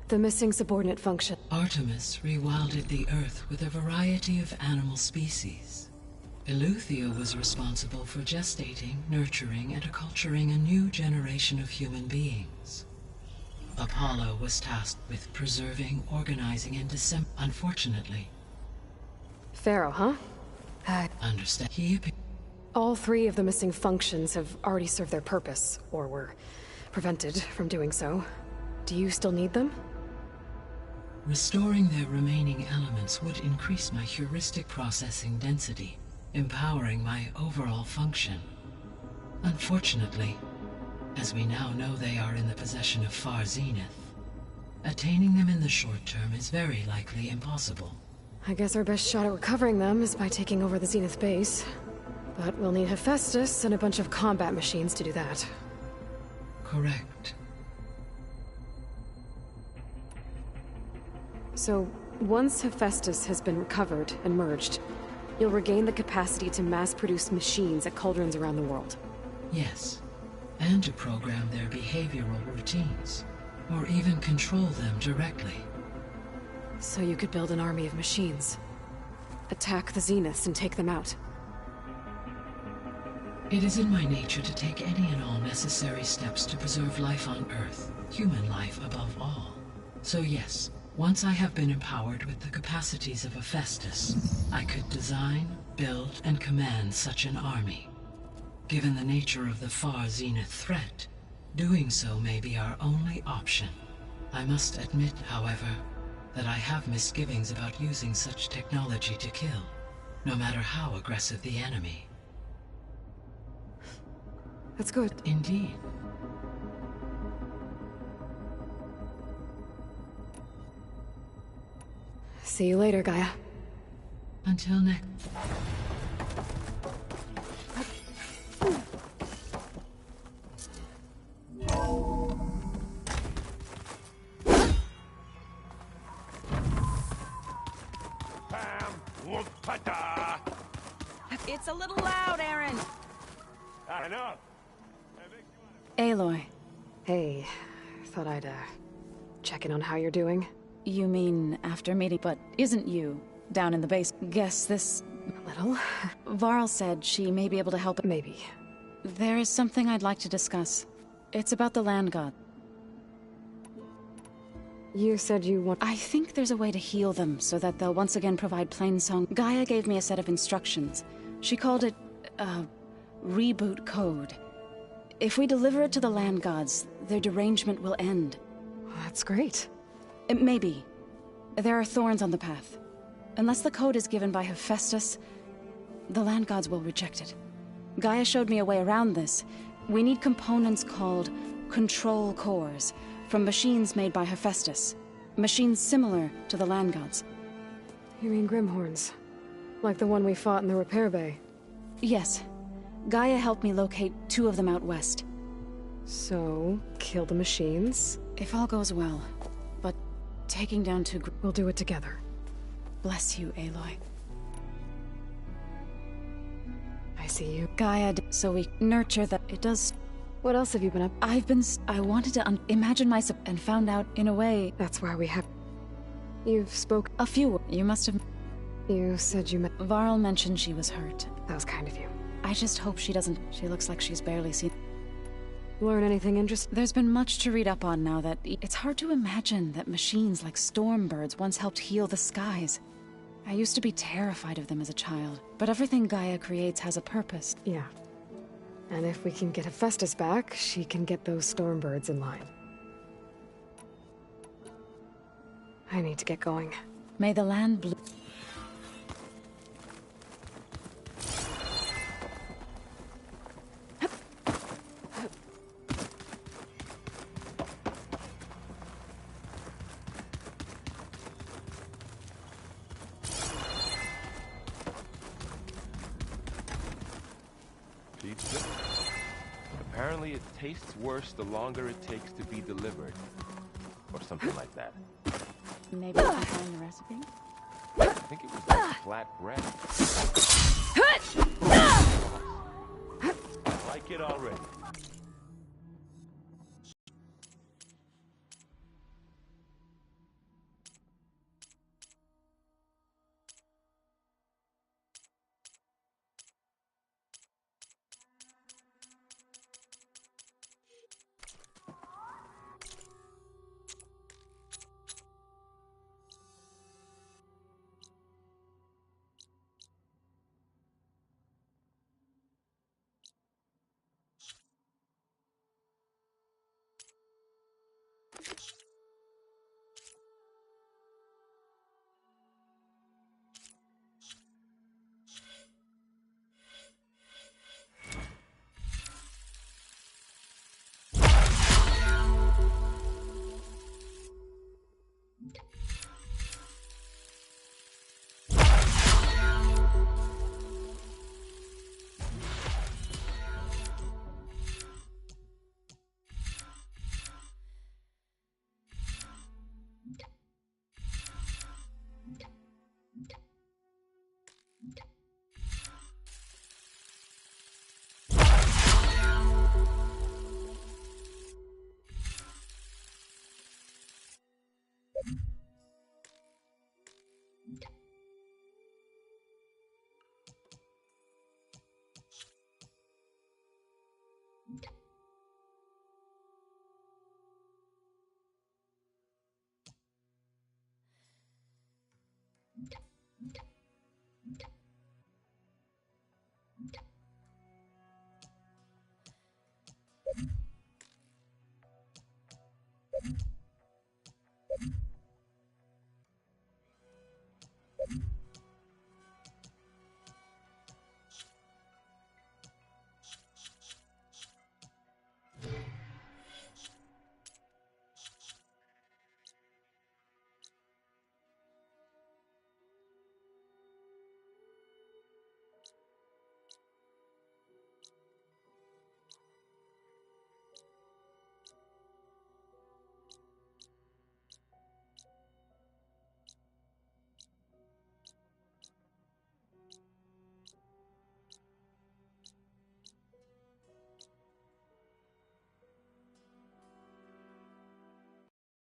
The missing subordinate function. Artemis rewilded the Earth with a variety of animal species. Eleuthia was responsible for gestating, nurturing, and acculturating a new generation of human beings. Apollo was tasked with preserving, organizing, and Unfortunately. Pharaoh, huh? Understand. All three of the missing functions have already served their purpose, or were prevented from doing so. Do you still need them? Restoring their remaining elements would increase my heuristic processing density, empowering my overall function. Unfortunately, as we now know they are in the possession of Far Zenith, attaining them in the short term is very likely impossible. I guess our best shot at recovering them is by taking over the Zenith base. But we'll need Hephaestus and a bunch of combat machines to do that. Correct. So, once Hephaestus has been recovered and merged, you'll regain the capacity to mass-produce machines at cauldrons around the world. Yes, and to program their behavioral routines, or even control them directly. So you could build an army of machines. Attack the Zeniths and take them out. It is in my nature to take any and all necessary steps to preserve life on Earth, human life above all. So yes, once I have been empowered with the capacities of Hephaestus, I could design, build, and command such an army. Given the nature of the Far Zenith threat, doing so may be our only option. I must admit, however, that I have misgivings about using such technology to kill, no matter how aggressive the enemy. That's good. Indeed. See you later, Gaia. Until next. It's a little loud, Aaron. I know. Aloy. Hey, thought I'd, check in on how you're doing. You mean after meeting, but isn't you down in the base? Guess this... A little. Varl said she may be able to help. Maybe. There is something I'd like to discuss. It's about the Land God. You said you want... I think there's a way to heal them so that they'll once again provide Plainsong. Gaia gave me a set of instructions. She called it, reboot code. If we deliver it to the land gods, their derangement will end. That's great. It may be. There are thorns on the path. Unless the code is given by Hephaestus, the land gods will reject it. Gaia showed me a way around this. We need components called control cores, from machines made by Hephaestus. Machines similar to the land gods. You mean Grimhorns? Like the one we fought in the repair bay? Yes. Gaia helped me locate 2 of them out west. So, kill the machines? If all goes well. But taking down 2... We'll do it together. Bless you, Aloy. I see you. Gaia, so we nurture that it does... What else have you been up? I wanted to imagine myself and found out in a way... That's why we have... You've spoken... A few. You must have... You said you met... Varl mentioned she was hurt. That was kind of you. I just hope she doesn't... She looks like she's barely seen... Learn anything interesting? There's been much to read up on now that... It's hard to imagine that machines like Stormbirds once helped heal the skies. I used to be terrified of them as a child, but everything Gaia creates has a purpose. Yeah. And if we can get Hephaestus back, she can get those Stormbirds in line. I need to get going. May the land blue... Pizza? Apparently it tastes worse the longer it takes to be delivered. Or something like that. Maybe I can find the recipe? I think it was like flat bread. I like it already.